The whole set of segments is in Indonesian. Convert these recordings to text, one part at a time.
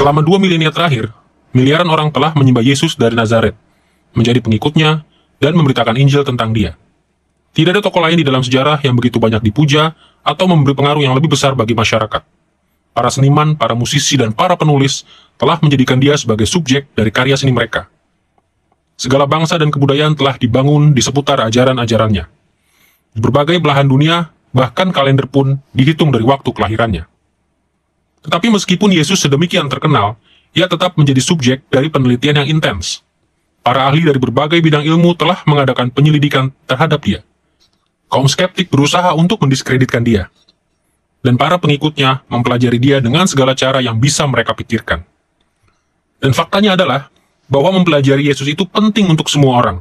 Selama 2 milenia terakhir, miliaran orang telah menyembah Yesus dari Nazaret, menjadi pengikutnya, dan memberitakan Injil tentang dia. Tidak ada tokoh lain di dalam sejarah yang begitu banyak dipuja atau memberi pengaruh yang lebih besar bagi masyarakat. Para seniman, para musisi, dan para penulis telah menjadikan dia sebagai subjek dari karya seni mereka. Segala bangsa dan kebudayaan telah dibangun di seputar ajaran-ajarannya. Di berbagai belahan dunia, bahkan kalender pun dihitung dari waktu kelahirannya. Tetapi meskipun Yesus sedemikian terkenal, ia tetap menjadi subjek dari penelitian yang intens. Para ahli dari berbagai bidang ilmu telah mengadakan penyelidikan terhadap dia. Kaum skeptik berusaha untuk mendiskreditkan dia. Dan para pengikutnya mempelajari dia dengan segala cara yang bisa mereka pikirkan. Dan faktanya adalah bahwa mempelajari Yesus itu penting untuk semua orang.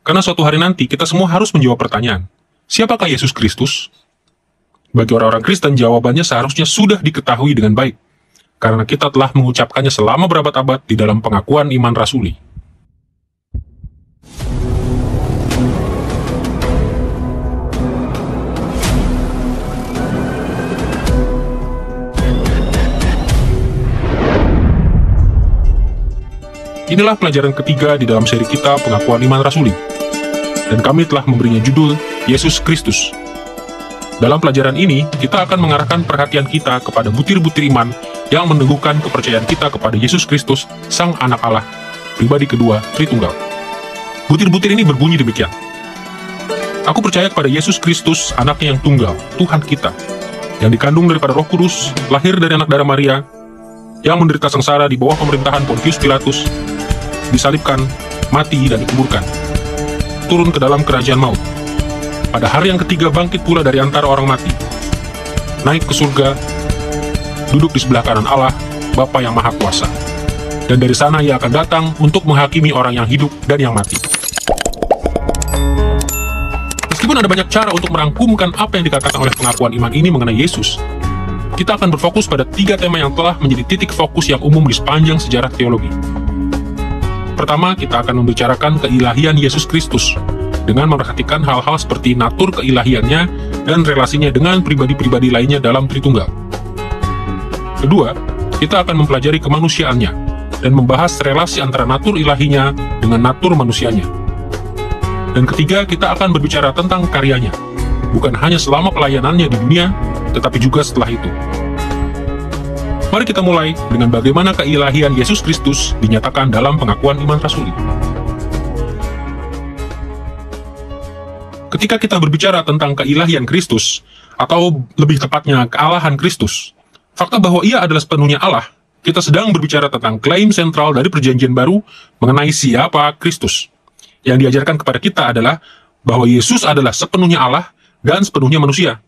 Karena suatu hari nanti kita semua harus menjawab pertanyaan, siapakah Yesus Kristus? Bagi orang-orang Kristen, jawabannya seharusnya sudah diketahui dengan baik, karena kita telah mengucapkannya selama berabad-abad di dalam pengakuan iman rasuli. Inilah pelajaran ketiga di dalam seri kita pengakuan iman rasuli, dan kami telah memberinya judul Yesus Kristus. Dalam pelajaran ini, kita akan mengarahkan perhatian kita kepada butir-butir iman yang meneguhkan kepercayaan kita kepada Yesus Kristus, Sang Anak Allah, pribadi kedua, Tritunggal. Butir-butir ini berbunyi demikian. Aku percaya kepada Yesus Kristus, anaknya yang tunggal, Tuhan kita, yang dikandung daripada Roh Kudus, lahir dari anak darah Maria, yang menderita sengsara di bawah pemerintahan Pontius Pilatus, disalibkan, mati, dan dikuburkan, turun ke dalam kerajaan maut. Pada hari yang ketiga bangkit pula dari antara orang mati, naik ke surga, duduk di sebelah kanan Allah, Bapa yang Maha Kuasa. Dan dari sana ia akan datang untuk menghakimi orang yang hidup dan yang mati. Meskipun ada banyak cara untuk merangkumkan apa yang dikatakan oleh pengakuan iman ini mengenai Yesus, kita akan berfokus pada 3 tema yang telah menjadi titik fokus yang umum di sepanjang sejarah teologi. Pertama, kita akan membicarakan keilahian Yesus Kristus, dengan memperhatikan hal-hal seperti natur keilahiannya dan relasinya dengan pribadi-pribadi lainnya dalam Tritunggal. Kedua, kita akan mempelajari kemanusiaannya, dan membahas relasi antara natur ilahinya dengan natur manusianya. Dan ketiga, kita akan berbicara tentang karyanya, bukan hanya selama pelayanannya di dunia, tetapi juga setelah itu. Mari kita mulai dengan bagaimana keilahian Yesus Kristus dinyatakan dalam pengakuan iman rasuli. Ketika kita berbicara tentang keilahian Kristus, atau lebih tepatnya kealahan Kristus, fakta bahwa ia adalah sepenuhnya Allah, kita sedang berbicara tentang klaim sentral dari Perjanjian Baru mengenai siapa Kristus. Yang diajarkan kepada kita adalah bahwa Yesus adalah sepenuhnya Allah dan sepenuhnya manusia.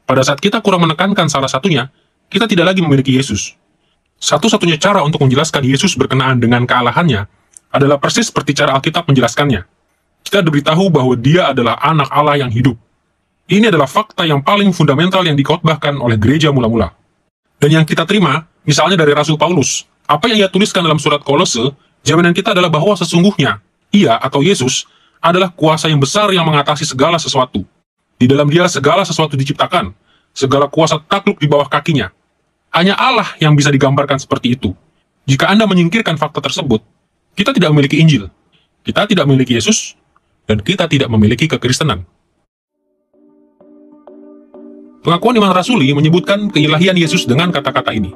Pada saat kita kurang menekankan salah satunya, kita tidak lagi memiliki Yesus. Satu-satunya cara untuk menjelaskan Yesus berkenaan dengan kealahannya adalah persis seperti cara Alkitab menjelaskannya. Kita diberitahu bahwa dia adalah anak Allah yang hidup. Ini adalah fakta yang paling fundamental yang dikhotbahkan oleh gereja mula-mula. Dan yang kita terima, misalnya dari Rasul Paulus, apa yang ia tuliskan dalam surat Kolose, jaminan kita adalah bahwa sesungguhnya, ia atau Yesus adalah kuasa yang besar yang mengatasi segala sesuatu. Di dalam dia segala sesuatu diciptakan, segala kuasa takluk di bawah kakinya. Hanya Allah yang bisa digambarkan seperti itu. Jika Anda menyingkirkan fakta tersebut, kita tidak memiliki Injil, kita tidak memiliki Yesus, dan kita tidak memiliki kekristenan. Pengakuan iman rasuli menyebutkan keilahian Yesus dengan kata-kata ini.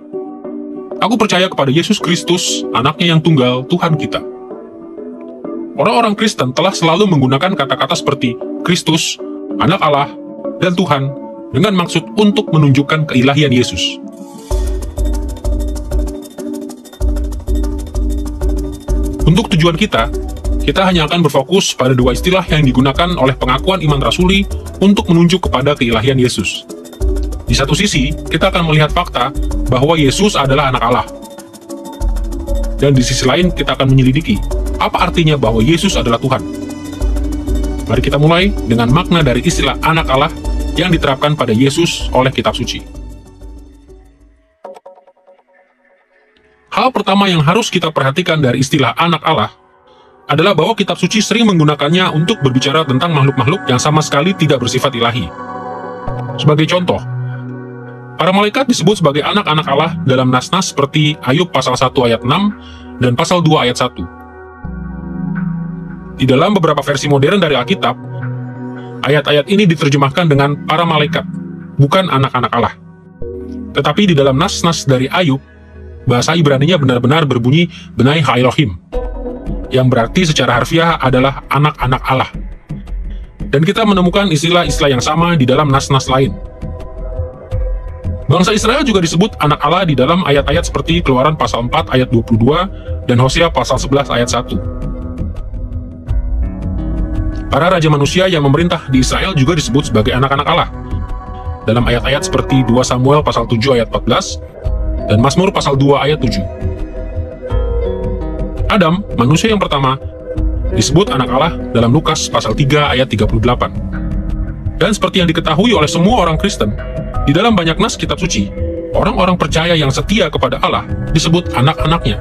Aku percaya kepada Yesus Kristus, anaknya yang tunggal, Tuhan kita. Orang-orang Kristen telah selalu menggunakan kata-kata seperti Kristus, anak Allah, dan Tuhan dengan maksud untuk menunjukkan keilahian Yesus. Untuk tujuan kita hanya akan berfokus pada 2 istilah yang digunakan oleh pengakuan iman rasuli untuk menunjuk kepada keilahian Yesus. Di satu sisi, kita akan melihat fakta bahwa Yesus adalah anak Allah. Dan di sisi lain, kita akan menyelidiki apa artinya bahwa Yesus adalah Tuhan. Mari kita mulai dengan makna dari istilah anak Allah yang diterapkan pada Yesus oleh kitab suci. Hal pertama yang harus kita perhatikan dari istilah anak Allah adalah bahwa kitab suci sering menggunakannya untuk berbicara tentang makhluk-makhluk yang sama sekali tidak bersifat ilahi. Sebagai contoh, Para malaikat disebut sebagai anak-anak Allah dalam nas-nas seperti Ayub pasal 1 ayat 6 dan pasal 2 ayat 1. Di dalam beberapa versi modern dari Alkitab, ayat-ayat ini diterjemahkan dengan para malaikat, bukan anak-anak Allah. Tetapi di dalam nas-nas dari Ayub, bahasa Ibraninya benar-benar berbunyi Benai Ha-Elohim, yang berarti secara harfiah adalah anak-anak Allah. Dan kita menemukan istilah-istilah yang sama di dalam nas-nas lain. Bangsa Israel juga disebut anak Allah di dalam ayat-ayat seperti Keluaran pasal 4 ayat 22 dan Hosea pasal 11 ayat 1. Para raja manusia yang memerintah di Israel juga disebut sebagai anak-anak Allah dalam ayat-ayat seperti 2 Samuel pasal 7 ayat 14 dan Mazmur pasal 2 ayat 7. Adam, manusia yang pertama, disebut anak Allah dalam Lukas pasal 3 ayat 38. Dan seperti yang diketahui oleh semua orang Kristen, di dalam banyak nas kitab suci, orang-orang percaya yang setia kepada Allah disebut anak-anaknya.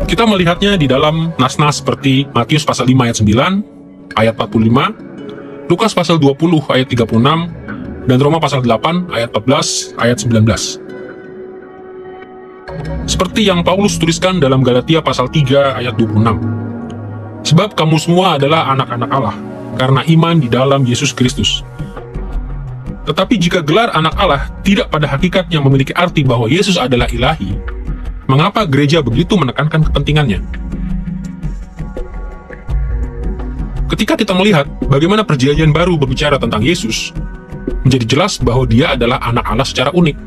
Kita melihatnya di dalam nas-nas seperti Matius pasal 5 ayat 9, ayat 45, Lukas pasal 20 ayat 36, dan Roma pasal 8 ayat 14, ayat 19. Seperti yang Paulus tuliskan dalam Galatia pasal 3 ayat 26. Sebab kamu semua adalah anak-anak Allah, karena iman di dalam Yesus Kristus. Tetapi jika gelar anak Allah tidak pada hakikatnya memiliki arti bahwa Yesus adalah ilahi, mengapa gereja begitu menekankan kepentingannya? Ketika kita melihat bagaimana Perjanjian Baru berbicara tentang Yesus, menjadi jelas bahwa dia adalah anak Allah secara unik.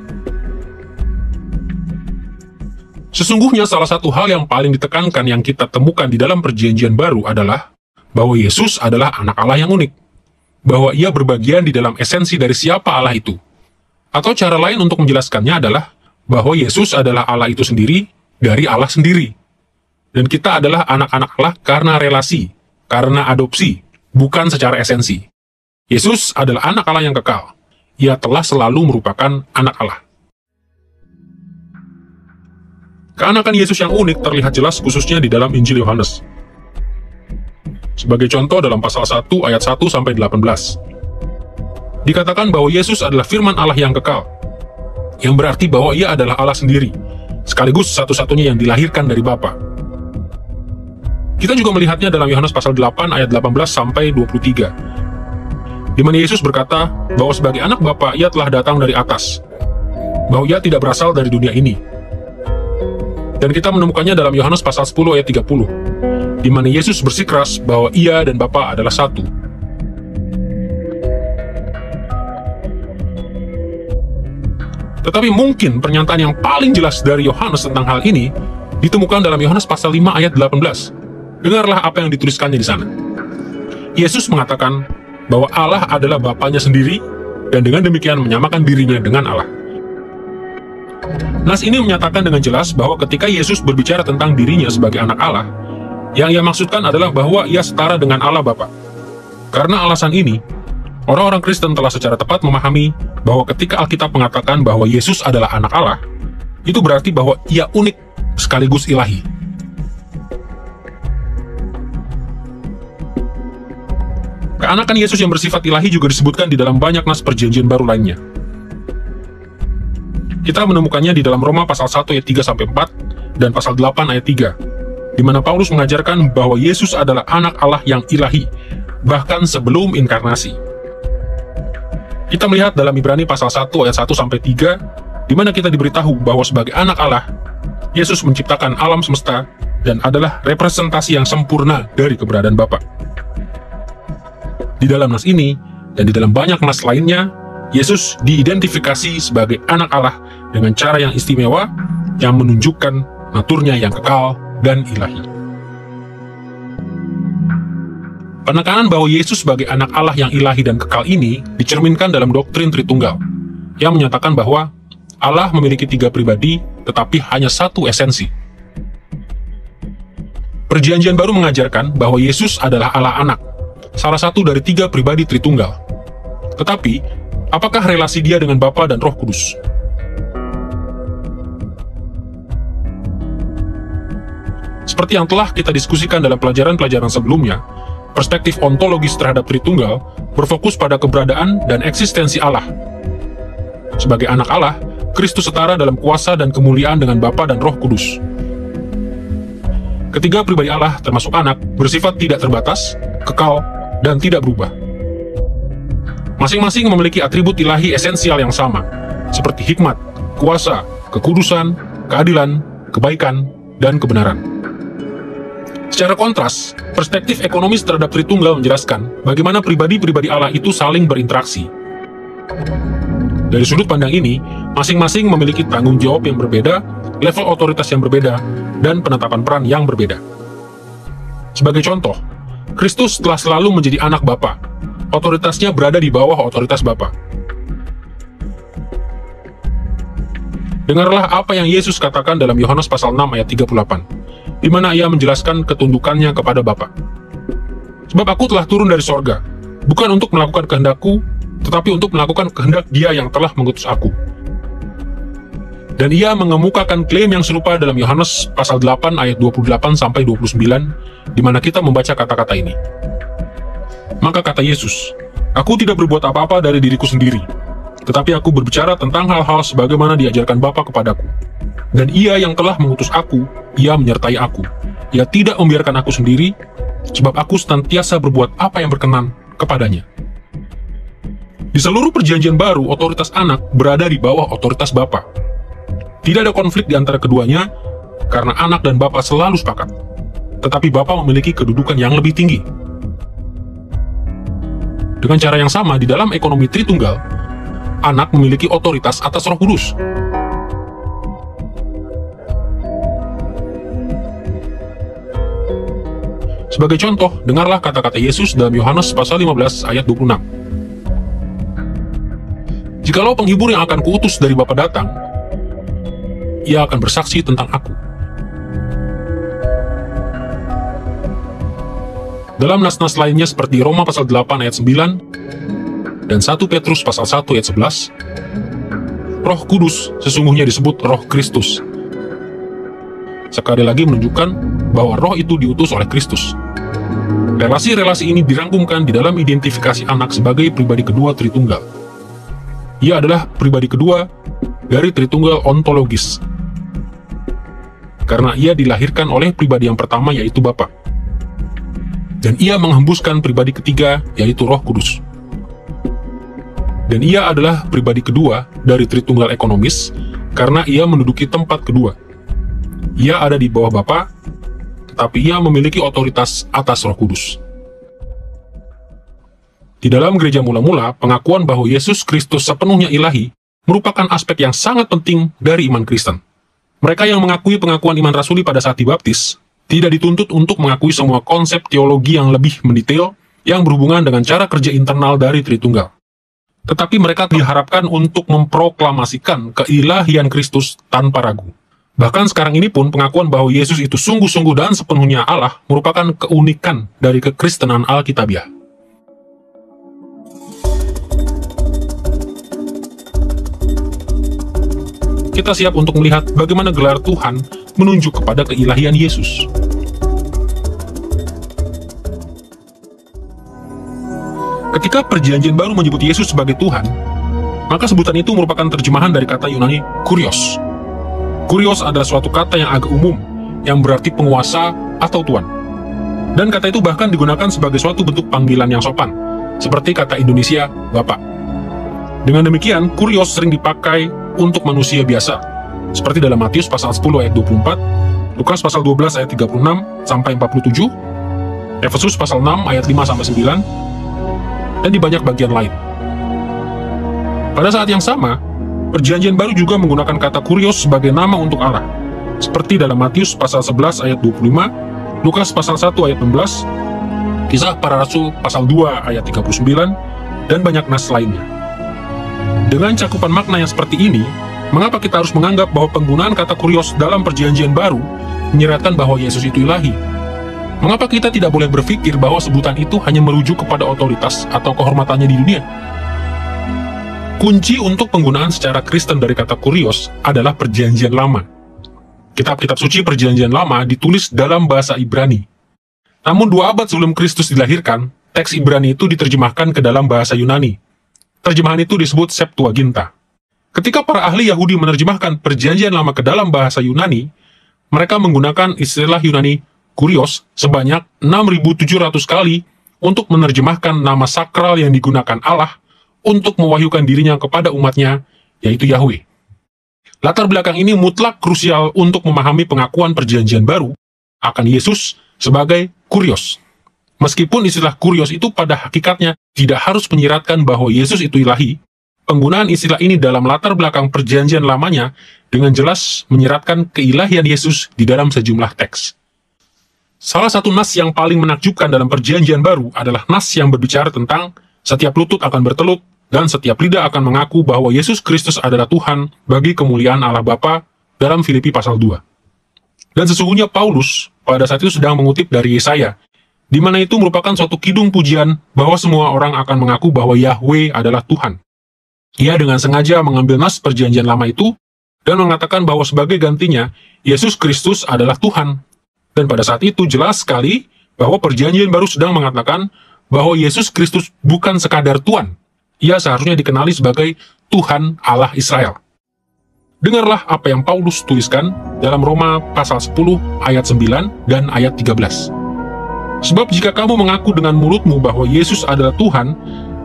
Sesungguhnya salah satu hal yang paling ditekankan yang kita temukan di dalam Perjanjian Baru adalah bahwa Yesus adalah anak Allah yang unik, bahwa ia berbagian di dalam esensi dari siapa Allah itu. Atau cara lain untuk menjelaskannya adalah bahwa Yesus adalah Allah itu sendiri dari Allah sendiri. Dan kita adalah anak-anak Allah karena relasi, karena adopsi, bukan secara esensi. Yesus adalah anak Allah yang kekal. Ia telah selalu merupakan anak Allah. Keanakan Yesus yang unik terlihat jelas khususnya di dalam Injil Yohanes. Sebagai contoh dalam pasal 1 ayat 1 sampai 18. Dikatakan bahwa Yesus adalah firman Allah yang kekal, yang berarti bahwa ia adalah Allah sendiri, sekaligus satu-satunya yang dilahirkan dari Bapa. Kita juga melihatnya dalam Yohanes pasal 8 ayat 18 sampai 23, di mana Yesus berkata bahwa sebagai anak Bapa ia telah datang dari atas, bahwa ia tidak berasal dari dunia ini. Dan kita menemukannya dalam Yohanes pasal 10 ayat 30, di mana Yesus bersikeras bahwa ia dan Bapa adalah satu. Tetapi mungkin pernyataan yang paling jelas dari Yohanes tentang hal ini ditemukan dalam Yohanes pasal 5 ayat 18. Dengarlah apa yang dituliskannya di sana. Yesus mengatakan bahwa Allah adalah Bapanya sendiri dan dengan demikian menyamakan dirinya dengan Allah. Nas ini menyatakan dengan jelas bahwa ketika Yesus berbicara tentang dirinya sebagai anak Allah, yang ia maksudkan adalah bahwa ia setara dengan Allah Bapa. Karena alasan ini, orang-orang Kristen telah secara tepat memahami bahwa ketika Alkitab mengatakan bahwa Yesus adalah anak Allah, itu berarti bahwa ia unik sekaligus ilahi. Keanakan Yesus yang bersifat ilahi juga disebutkan di dalam banyak nas Perjanjian Baru lainnya. Kita menemukannya di dalam Roma pasal 1 ayat 3-4 dan pasal 8 ayat 3, di mana Paulus mengajarkan bahwa Yesus adalah anak Allah yang ilahi, bahkan sebelum inkarnasi. Kita melihat dalam Ibrani pasal 1 ayat 1-3, di mana kita diberitahu bahwa sebagai anak Allah, Yesus menciptakan alam semesta dan adalah representasi yang sempurna dari keberadaan Bapa. Di dalam nas ini, dan di dalam banyak nas lainnya, Yesus diidentifikasi sebagai anak Allah dengan cara yang istimewa yang menunjukkan naturnya yang kekal dan ilahi. Penekanan bahwa Yesus sebagai anak Allah yang ilahi dan kekal ini dicerminkan dalam doktrin Tritunggal, yang menyatakan bahwa Allah memiliki 3 pribadi tetapi hanya satu esensi. Perjanjian Baru mengajarkan bahwa Yesus adalah Allah anak, salah satu dari 3 pribadi Tritunggal. Tetapi, apakah relasi dia dengan Bapa dan Roh Kudus? Seperti yang telah kita diskusikan dalam pelajaran-pelajaran sebelumnya, perspektif ontologis terhadap Tritunggal berfokus pada keberadaan dan eksistensi Allah. Sebagai anak Allah, Kristus setara dalam kuasa dan kemuliaan dengan Bapa dan Roh Kudus. Ketiga pribadi Allah, termasuk anak, bersifat tidak terbatas, kekal, dan tidak berubah. Masing-masing memiliki atribut ilahi esensial yang sama, seperti hikmat, kuasa, kekudusan, keadilan, kebaikan, dan kebenaran. Secara kontras, perspektif ekonomis terhadap Tritunggal menjelaskan bagaimana pribadi-pribadi Allah itu saling berinteraksi. Dari sudut pandang ini, masing-masing memiliki tanggung jawab yang berbeda, level otoritas yang berbeda, dan penetapan peran yang berbeda. Sebagai contoh, Kristus telah selalu menjadi anak Bapa. Otoritasnya berada di bawah otoritas Bapa. Dengarlah apa yang Yesus katakan dalam Yohanes pasal 6 ayat 38, di mana ia menjelaskan ketundukannya kepada Bapa. Sebab aku telah turun dari sorga, bukan untuk melakukan kehendakku, tetapi untuk melakukan kehendak Dia yang telah mengutus aku. Dan ia mengemukakan klaim yang serupa dalam Yohanes pasal 8 ayat 28-29, di mana kita membaca kata-kata ini. Maka kata Yesus, "Aku tidak berbuat apa-apa dari diriku sendiri, tetapi aku berbicara tentang hal-hal sebagaimana diajarkan Bapa kepadaku. Dan Ia yang telah mengutus aku, Ia menyertai aku. Ia tidak membiarkan aku sendiri, sebab aku senantiasa berbuat apa yang berkenan kepadanya." Di seluruh perjanjian baru, otoritas anak berada di bawah otoritas Bapa. Tidak ada konflik di antara keduanya, karena anak dan Bapa selalu sepakat. Tetapi Bapa memiliki kedudukan yang lebih tinggi. Dengan cara yang sama, di dalam ekonomi Tritunggal, anak memiliki otoritas atas Roh Kudus. Sebagai contoh, dengarlah kata-kata Yesus dalam Yohanes pasal 15 ayat 26. "Jikalau penghibur yang akan kuutus dari Bapa datang, Ia akan bersaksi tentang aku." Dalam nas-nas lainnya seperti Roma pasal 8 ayat 9 dan 1 Petrus pasal 1 ayat 11, Roh Kudus sesungguhnya disebut Roh Kristus. Sekali lagi menunjukkan bahwa roh itu diutus oleh Kristus. Relasi-relasi ini dirangkumkan di dalam identifikasi anak sebagai pribadi kedua Tritunggal. Ia adalah pribadi kedua dari Tritunggal ontologis, karena ia dilahirkan oleh pribadi yang pertama, yaitu Bapa. Dan ia menghembuskan pribadi ketiga, yaitu Roh Kudus. Dan ia adalah pribadi kedua dari Tritunggal ekonomis, karena ia menduduki tempat kedua. Ia ada di bawah Bapa, tetapi ia memiliki otoritas atas Roh Kudus. Di dalam gereja mula-mula, pengakuan bahwa Yesus Kristus sepenuhnya ilahi merupakan aspek yang sangat penting dari iman Kristen. Mereka yang mengakui pengakuan iman rasuli pada saat dibaptis tidak dituntut untuk mengakui semua konsep teologi yang lebih mendetail yang berhubungan dengan cara kerja internal dari Tritunggal. Tetapi mereka diharapkan untuk memproklamasikan keilahian Kristus tanpa ragu. Bahkan sekarang ini pun pengakuan bahwa Yesus itu sungguh-sungguh dan sepenuhnya Allah merupakan keunikan dari kekristenan Alkitabiah. Kita siap untuk melihat bagaimana gelar Tuhan menunjuk kepada keilahian Yesus. Ketika Perjanjian Baru menyebut Yesus sebagai Tuhan, maka sebutan itu merupakan terjemahan dari kata Yunani kurios. Kurios adalah suatu kata yang agak umum, yang berarti penguasa atau tuan. Dan kata itu bahkan digunakan sebagai suatu bentuk panggilan yang sopan, seperti kata Indonesia Bapak. Dengan demikian, kurios sering dipakai untuk manusia biasa, seperti dalam Matius pasal 10 ayat 24, Lukas pasal 12 ayat 36 sampai 47, Efesus pasal 6 ayat 5 sampai 9, dan di banyak bagian lain. Pada saat yang sama, Perjanjian Baru juga menggunakan kata kurios sebagai nama untuk Allah, seperti dalam Matius pasal 11 ayat 25, Lukas pasal 1 ayat 16, Kisah Para Rasul pasal 2 ayat 39, dan banyak nas lainnya. Dengan cakupan makna yang seperti ini, mengapa kita harus menganggap bahwa penggunaan kata kurios dalam Perjanjian Baru menyeratkan bahwa Yesus itu ilahi? Mengapa kita tidak boleh berpikir bahwa sebutan itu hanya merujuk kepada otoritas atau kehormatannya di dunia? Kunci untuk penggunaan secara Kristen dari kata kurios adalah Perjanjian Lama. Kitab-kitab suci Perjanjian Lama ditulis dalam bahasa Ibrani. Namun 2 abad sebelum Kristus dilahirkan, teks Ibrani itu diterjemahkan ke dalam bahasa Yunani. Terjemahan itu disebut Septuaginta. Ketika para ahli Yahudi menerjemahkan Perjanjian Lama ke dalam bahasa Yunani, mereka menggunakan istilah Yunani kurios sebanyak 6.700 kali untuk menerjemahkan nama sakral yang digunakan Allah untuk mewahyukan dirinya kepada umatnya, yaitu Yahweh. Latar belakang ini mutlak krusial untuk memahami pengakuan Perjanjian Baru akan Yesus sebagai kurios. Meskipun istilah kurios itu pada hakikatnya tidak harus menyiratkan bahwa Yesus itu ilahi, penggunaan istilah ini dalam latar belakang Perjanjian Lamanya dengan jelas menyiratkan keilahian Yesus di dalam sejumlah teks. Salah satu nas yang paling menakjubkan dalam Perjanjian Baru adalah nas yang berbicara tentang setiap lutut akan bertelut dan setiap lidah akan mengaku bahwa Yesus Kristus adalah Tuhan bagi kemuliaan Allah Bapa dalam Filipi pasal 2. Dan sesungguhnya Paulus pada saat itu sedang mengutip dari Yesaya, di mana itu merupakan suatu kidung pujian bahwa semua orang akan mengaku bahwa Yahweh adalah Tuhan. Ia dengan sengaja mengambil nas Perjanjian Lama itu dan mengatakan bahwa sebagai gantinya, Yesus Kristus adalah Tuhan. Dan pada saat itu jelas sekali bahwa Perjanjian Baru sedang mengatakan bahwa Yesus Kristus bukan sekadar Tuhan. Ia seharusnya dikenali sebagai Tuhan Allah Israel. Dengarlah apa yang Paulus tuliskan dalam Roma pasal 10 ayat 9 dan ayat 13. Sebab jika kamu mengaku dengan mulutmu bahwa Yesus adalah Tuhan,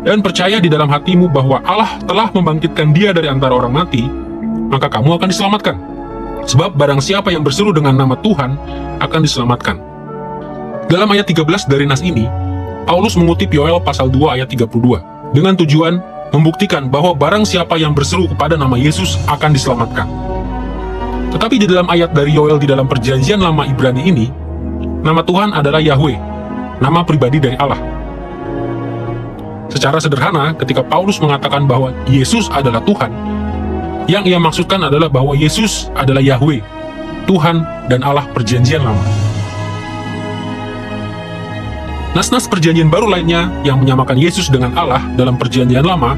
dan percaya di dalam hatimu bahwa Allah telah membangkitkan dia dari antara orang mati, maka kamu akan diselamatkan. Sebab barang siapa yang berseru dengan nama Tuhan akan diselamatkan. Dalam ayat 13 dari nas ini, Paulus mengutip Yoel pasal 2 ayat 32, dengan tujuan membuktikan bahwa barang siapa yang berseru kepada nama Yesus akan diselamatkan. Tetapi di dalam ayat dari Yoel di dalam Perjanjian Lama Ibrani ini, nama Tuhan adalah Yahweh, nama pribadi dari Allah. Secara sederhana, ketika Paulus mengatakan bahwa Yesus adalah Tuhan, yang ia maksudkan adalah bahwa Yesus adalah Yahweh, Tuhan dan Allah Perjanjian Lama. Nas-nas Perjanjian Baru lainnya yang menyamakan Yesus dengan Allah dalam Perjanjian Lama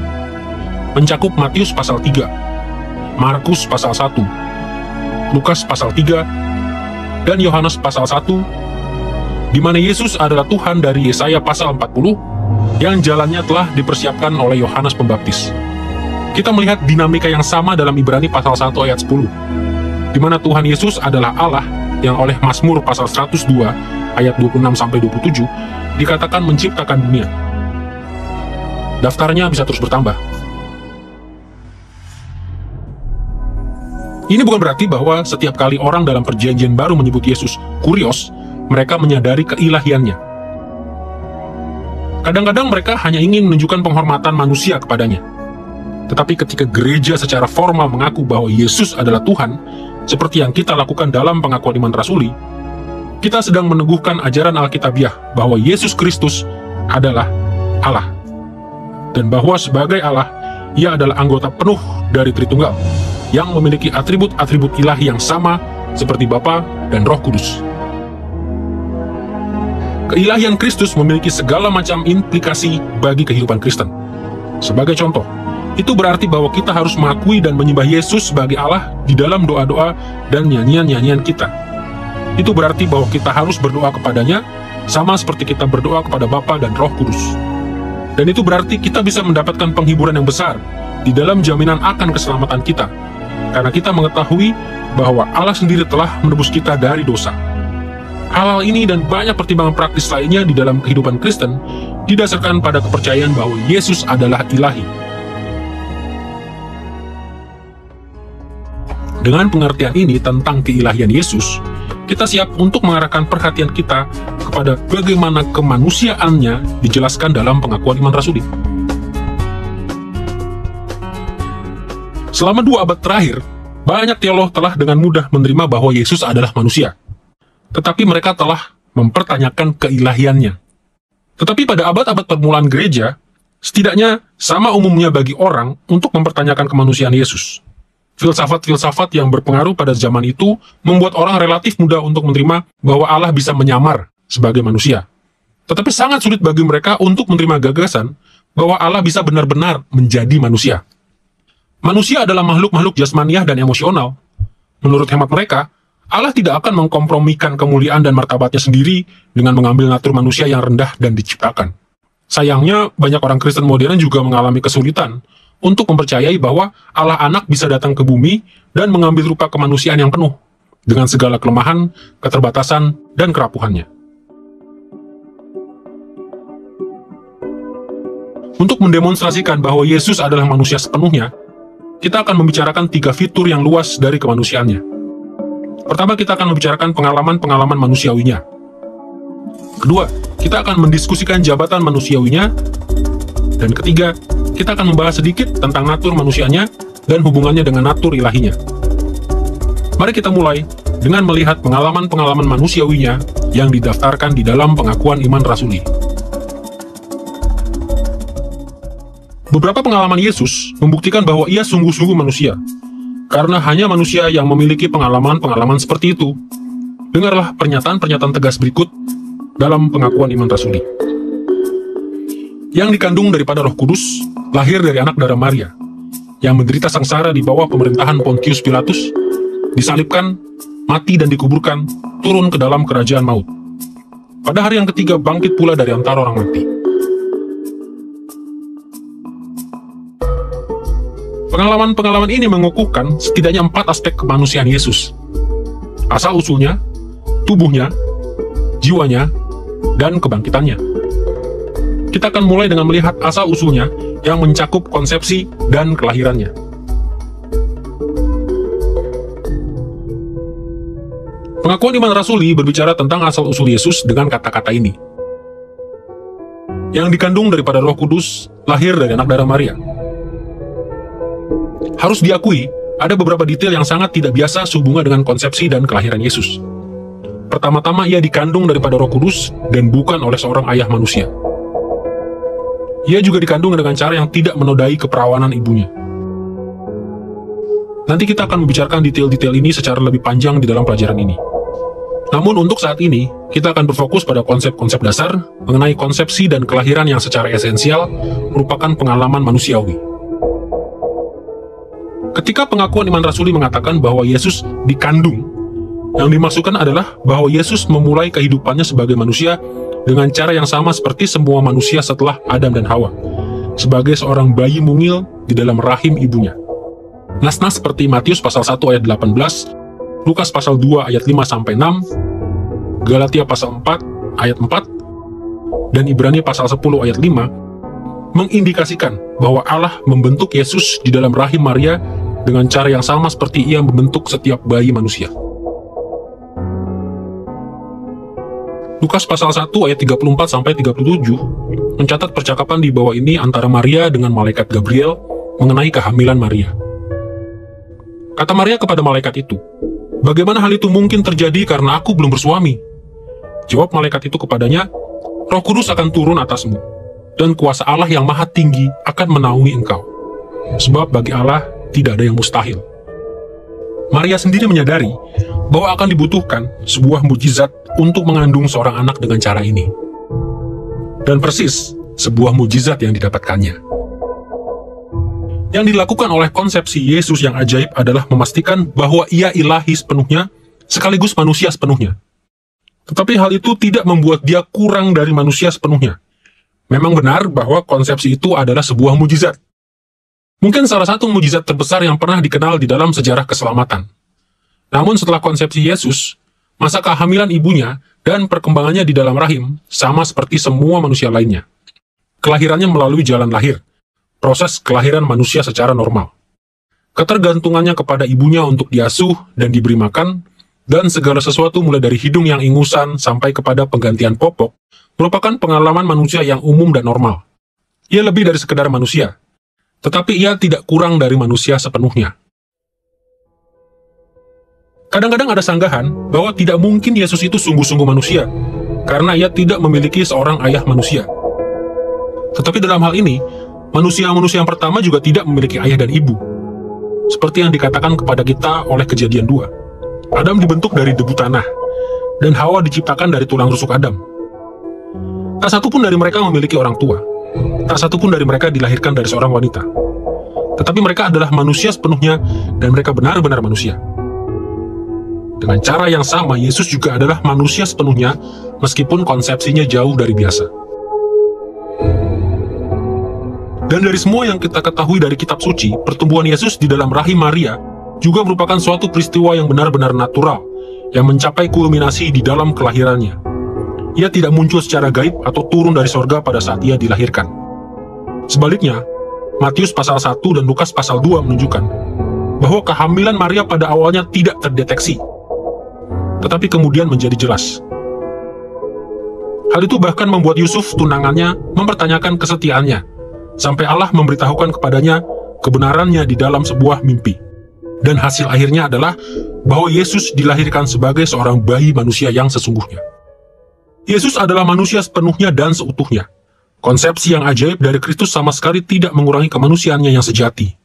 mencakup Matius pasal 3, Markus pasal 1, Lukas pasal 3, dan Yohanes pasal 1, di mana Yesus adalah Tuhan dari Yesaya pasal 40, yang jalannya telah dipersiapkan oleh Yohanes Pembaptis. Kita melihat dinamika yang sama dalam Ibrani pasal 1 ayat 10, di mana Tuhan Yesus adalah Allah yang oleh Mazmur pasal 102 ayat 26-27 dikatakan menciptakan dunia. Daftarnya bisa terus bertambah. Ini bukan berarti bahwa setiap kali orang dalam Perjanjian Baru menyebut Yesus kurios, mereka menyadari keilahiannya. Kadang-kadang mereka hanya ingin menunjukkan penghormatan manusia kepadanya. Tetapi ketika gereja secara formal mengaku bahwa Yesus adalah Tuhan, seperti yang kita lakukan dalam pengakuan iman rasuli, kita sedang meneguhkan ajaran Alkitabiah bahwa Yesus Kristus adalah Allah. Dan bahwa sebagai Allah, Ia adalah anggota penuh dari Tritunggal, yang memiliki atribut-atribut ilahi yang sama seperti Bapa dan Roh Kudus. Keilahian Kristus memiliki segala macam implikasi bagi kehidupan Kristen. Sebagai contoh, itu berarti bahwa kita harus mengakui dan menyembah Yesus sebagai Allah di dalam doa-doa dan nyanyian-nyanyian kita. Itu berarti bahwa kita harus berdoa kepadanya, sama seperti kita berdoa kepada Bapa dan Roh Kudus. Dan itu berarti kita bisa mendapatkan penghiburan yang besar di dalam jaminan akan keselamatan kita, karena kita mengetahui bahwa Allah sendiri telah menebus kita dari dosa. Hal-hal ini dan banyak pertimbangan praktis lainnya di dalam kehidupan Kristen didasarkan pada kepercayaan bahwa Yesus adalah ilahi. Dengan pengertian ini tentang keilahian Yesus, kita siap untuk mengarahkan perhatian kita kepada bagaimana kemanusiaannya dijelaskan dalam pengakuan iman rasuli. Selama 2 abad terakhir, banyak teolog telah dengan mudah menerima bahwa Yesus adalah manusia. Tetapi mereka telah mempertanyakan keilahiannya. Tetapi pada abad-abad permulaan gereja, setidaknya sama umumnya bagi orang untuk mempertanyakan kemanusiaan Yesus. Filsafat-filsafat yang berpengaruh pada zaman itu membuat orang relatif mudah untuk menerima bahwa Allah bisa menyamar sebagai manusia. Tetapi sangat sulit bagi mereka untuk menerima gagasan bahwa Allah bisa benar-benar menjadi manusia. Manusia adalah makhluk-makhluk jasmaniah dan emosional. Menurut hemat mereka, Allah tidak akan mengkompromikan kemuliaan dan martabatnya sendiri dengan mengambil natur manusia yang rendah dan diciptakan. Sayangnya, banyak orang Kristen modern juga mengalami kesulitan untuk mempercayai bahwa Allah Anak bisa datang ke bumi dan mengambil rupa kemanusiaan yang penuh, dengan segala kelemahan, keterbatasan, dan kerapuhannya. Untuk mendemonstrasikan bahwa Yesus adalah manusia sepenuhnya, kita akan membicarakan 3 fitur yang luas dari kemanusiaannya. Pertama, kita akan membicarakan pengalaman-pengalaman manusiawinya. Kedua, kita akan mendiskusikan jabatan manusiawinya. Dan ketiga, kita akan membahas sedikit tentang natur manusianya dan hubungannya dengan natur ilahinya. Mari kita mulai dengan melihat pengalaman-pengalaman manusiawinya yang didaftarkan di dalam pengakuan iman rasuli. Beberapa pengalaman Yesus membuktikan bahwa ia sungguh-sungguh manusia, karena hanya manusia yang memiliki pengalaman-pengalaman seperti itu. Dengarlah pernyataan-pernyataan tegas berikut dalam pengakuan iman rasuli. Yang dikandung daripada Roh Kudus, lahir dari anak darah Maria, yang menderita sengsara di bawah pemerintahan Pontius Pilatus, disalibkan, mati dan dikuburkan, turun ke dalam kerajaan maut. Pada hari yang ketiga bangkit pula dari antara orang mati. Pengalaman-pengalaman ini mengukuhkan setidaknya 4 aspek kemanusiaan Yesus: asal-usulnya, tubuhnya, jiwanya, dan kebangkitannya. Kita akan mulai dengan melihat asal-usulnya yang mencakup konsepsi dan kelahirannya. Pengakuan iman rasuli berbicara tentang asal-usul Yesus dengan kata-kata ini. Yang dikandung daripada Roh Kudus, lahir dari anak darah Maria. Harus diakui, ada beberapa detail yang sangat tidak biasa sehubungan dengan konsepsi dan kelahiran Yesus. Pertama-tama, ia dikandung daripada Roh Kudus dan bukan oleh seorang ayah manusia. Ia juga dikandung dengan cara yang tidak menodai keperawanan ibunya. Nanti kita akan membicarakan detail-detail ini secara lebih panjang di dalam pelajaran ini. Namun untuk saat ini, kita akan berfokus pada konsep-konsep dasar mengenai konsepsi dan kelahiran yang secara esensial merupakan pengalaman manusiawi. Ketika pengakuan iman rasuli mengatakan bahwa Yesus dikandung, yang dimaksudkan adalah bahwa Yesus memulai kehidupannya sebagai manusia dengan cara yang sama seperti semua manusia setelah Adam dan Hawa, sebagai seorang bayi mungil di dalam rahim ibunya. Nas-nas seperti Matius pasal 1 ayat 18, Lukas pasal 2 ayat 5-6, Galatia pasal 4 ayat 4, dan Ibrani pasal 10 ayat 5, mengindikasikan bahwa Allah membentuk Yesus di dalam rahim Maria dengan cara yang sama seperti ia membentuk setiap bayi manusia. Lukas pasal 1 ayat 34-37 mencatat percakapan di bawah ini antara Maria dengan malaikat Gabriel mengenai kehamilan Maria. Kata Maria kepada malaikat itu, "Bagaimana hal itu mungkin terjadi karena aku belum bersuami?" Jawab malaikat itu kepadanya, "Roh Kudus akan turun atasmu, dan kuasa Allah yang maha tinggi akan menaungi engkau. Sebab bagi Allah tidak ada yang mustahil." Maria sendiri menyadari bahwa akan dibutuhkan sebuah mujizat untuk mengandung seorang anak dengan cara ini. Dan persis sebuah mujizat yang didapatkannya. Yang dilakukan oleh konsepsi Yesus yang ajaib adalah memastikan bahwa ia ilahi sepenuhnya, sekaligus manusia sepenuhnya. Tetapi hal itu tidak membuat dia kurang dari manusia sepenuhnya. Memang benar bahwa konsepsi itu adalah sebuah mujizat. Mungkin salah satu mujizat terbesar yang pernah dikenal di dalam sejarah keselamatan. Namun setelah konsepsi Yesus, masa kehamilan ibunya dan perkembangannya di dalam rahim sama seperti semua manusia lainnya. Kelahirannya melalui jalan lahir, proses kelahiran manusia secara normal. Ketergantungannya kepada ibunya untuk diasuh dan diberi makan, dan segala sesuatu mulai dari hidung yang ingusan sampai kepada penggantian popok, merupakan pengalaman manusia yang umum dan normal. Ia lebih dari sekedar manusia, tetapi ia tidak kurang dari manusia sepenuhnya. Kadang-kadang ada sanggahan bahwa tidak mungkin Yesus itu sungguh-sungguh manusia, karena ia tidak memiliki seorang ayah manusia. Tetapi dalam hal ini, manusia-manusia yang pertama juga tidak memiliki ayah dan ibu. Seperti yang dikatakan kepada kita oleh Kejadian 2. Adam dibentuk dari debu tanah, dan Hawa diciptakan dari tulang rusuk Adam. Tak satu pun dari mereka memiliki orang tua. Tak satu pun dari mereka dilahirkan dari seorang wanita. Tetapi mereka adalah manusia sepenuhnya, dan mereka benar-benar manusia. Dengan cara yang sama, Yesus juga adalah manusia sepenuhnya, meskipun konsepsinya jauh dari biasa. Dan dari semua yang kita ketahui dari kitab suci, pertumbuhan Yesus di dalam rahim Maria juga merupakan suatu peristiwa yang benar-benar natural, yang mencapai kulminasi di dalam kelahirannya. Ia tidak muncul secara gaib atau turun dari sorga pada saat ia dilahirkan. Sebaliknya, Matius pasal 1 dan Lukas pasal 2 menunjukkan bahwa kehamilan Maria pada awalnya tidak terdeteksi, tetapi kemudian menjadi jelas. Hal itu bahkan membuat Yusuf, tunangannya, mempertanyakan kesetiaannya, sampai Allah memberitahukan kepadanya kebenarannya di dalam sebuah mimpi. Dan hasil akhirnya adalah bahwa Yesus dilahirkan sebagai seorang bayi manusia yang sesungguhnya. Yesus adalah manusia sepenuhnya dan seutuhnya. Konsepsi yang ajaib dari Kristus sama sekali tidak mengurangi kemanusiaannya yang sejati.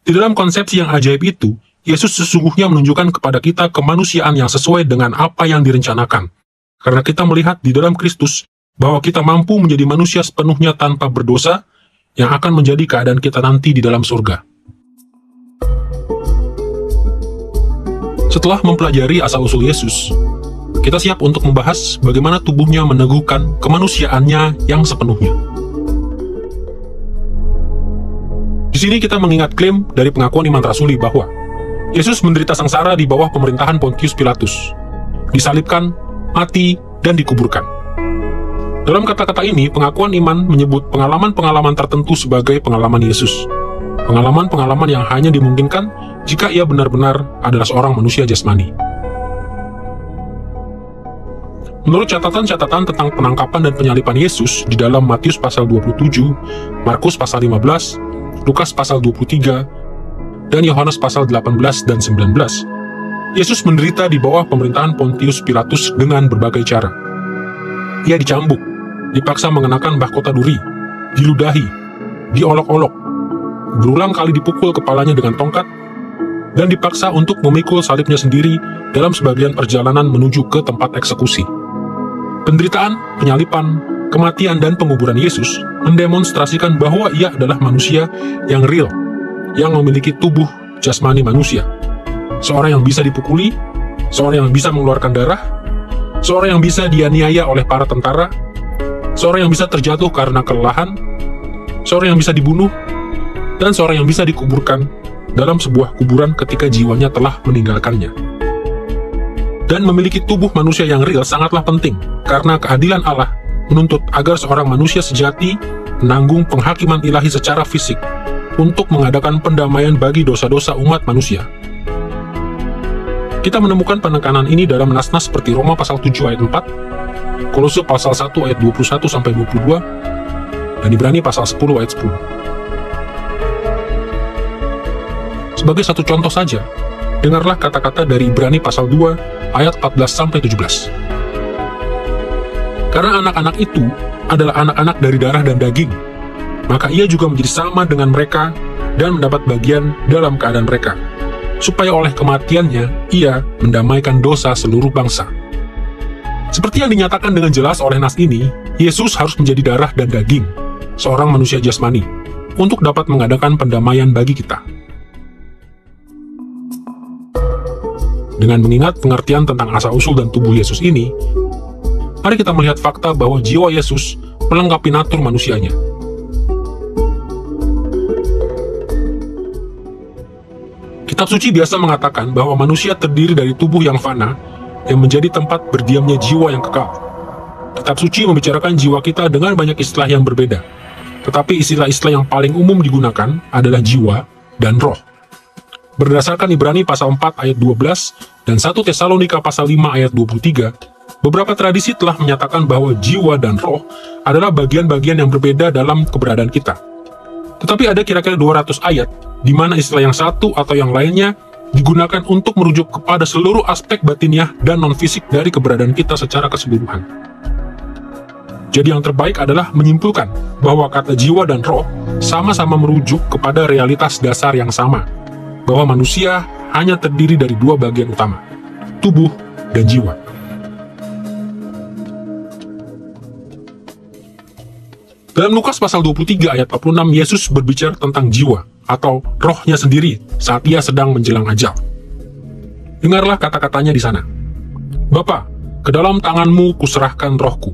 Di dalam konsepsi yang ajaib itu, Yesus sesungguhnya menunjukkan kepada kita kemanusiaan yang sesuai dengan apa yang direncanakan. Karena kita melihat di dalam Kristus bahwa kita mampu menjadi manusia sepenuhnya tanpa berdosa, yang akan menjadi keadaan kita nanti di dalam surga. Setelah mempelajari asal-usul Yesus, kita siap untuk membahas bagaimana tubuhnya meneguhkan kemanusiaannya yang sepenuhnya. Di sini kita mengingat klaim dari pengakuan iman rasuli bahwa Yesus menderita sengsara di bawah pemerintahan Pontius Pilatus, disalibkan, mati, dan dikuburkan. Dalam kata-kata ini, pengakuan iman menyebut pengalaman-pengalaman tertentu sebagai pengalaman Yesus. Pengalaman-pengalaman yang hanya dimungkinkan jika ia benar-benar adalah seorang manusia jasmani. Menurut catatan-catatan tentang penangkapan dan penyaliban Yesus di dalam Matius pasal 27, Markus pasal 15, Lukas pasal 23, dan Yohanes pasal 18 dan 19, Yesus menderita di bawah pemerintahan Pontius Pilatus dengan berbagai cara. Ia dicambuk, dipaksa mengenakan mahkota duri, diludahi, diolok-olok, berulang kali dipukul kepalanya dengan tongkat, dan dipaksa untuk memikul salibnya sendiri dalam sebagian perjalanan menuju ke tempat eksekusi. Penderitaan, penyaliban, kematian, dan penguburan Yesus mendemonstrasikan bahwa ia adalah manusia yang real, yang memiliki tubuh jasmani manusia. Seorang yang bisa dipukuli, seorang yang bisa mengeluarkan darah, seorang yang bisa dianiaya oleh para tentara, seorang yang bisa terjatuh karena kelelahan, seorang yang bisa dibunuh, dan seorang yang bisa dikuburkan dalam sebuah kuburan ketika jiwanya telah meninggalkannya. Dan memiliki tubuh manusia yang real sangatlah penting, karena keadilan Allah menuntut agar seorang manusia sejati menanggung penghakiman ilahi secara fisik untuk mengadakan pendamaian bagi dosa-dosa umat manusia. Kita menemukan penekanan ini dalam nas-nas seperti Roma pasal 7 ayat 4, Kolose pasal 1 ayat 21-22, dan Ibrani pasal 10 ayat 10. Sebagai satu contoh saja, dengarlah kata-kata dari Ibrani pasal 2 ayat 14-17. Karena anak-anak itu adalah anak-anak dari darah dan daging, maka ia juga menjadi sama dengan mereka dan mendapat bagian dalam keadaan mereka, supaya oleh kematiannya ia mendamaikan dosa seluruh bangsa. Seperti yang dinyatakan dengan jelas oleh nas ini, Yesus harus menjadi darah dan daging, seorang manusia jasmani, untuk dapat mengadakan pendamaian bagi kita. Dengan mengingat pengertian tentang asal-usul dan tubuh Yesus ini, mari kita melihat fakta bahwa jiwa Yesus melengkapi natur manusianya. Kitab suci biasa mengatakan bahwa manusia terdiri dari tubuh yang fana, yang menjadi tempat berdiamnya jiwa yang kekal. Kitab suci membicarakan jiwa kita dengan banyak istilah yang berbeda, tetapi istilah-istilah yang paling umum digunakan adalah jiwa dan roh. Berdasarkan Ibrani pasal 4 ayat 12 dan 1 Tesalonika pasal 5 ayat 23, beberapa tradisi telah menyatakan bahwa jiwa dan roh adalah bagian-bagian yang berbeda dalam keberadaan kita. Tetapi ada kira-kira 200 ayat di mana istilah yang satu atau yang lainnya digunakan untuk merujuk kepada seluruh aspek batiniah dan non-fisik dari keberadaan kita secara keseluruhan. Jadi yang terbaik adalah menyimpulkan bahwa kata jiwa dan roh sama-sama merujuk kepada realitas dasar yang sama, bahwa manusia hanya terdiri dari dua bagian utama, tubuh dan jiwa. Dalam Lukas pasal 23 ayat 46, Yesus berbicara tentang jiwa atau rohnya sendiri saat ia sedang menjelang ajal. Dengarlah kata-katanya di sana. Bapa, ke dalam tanganmu kuserahkan rohku.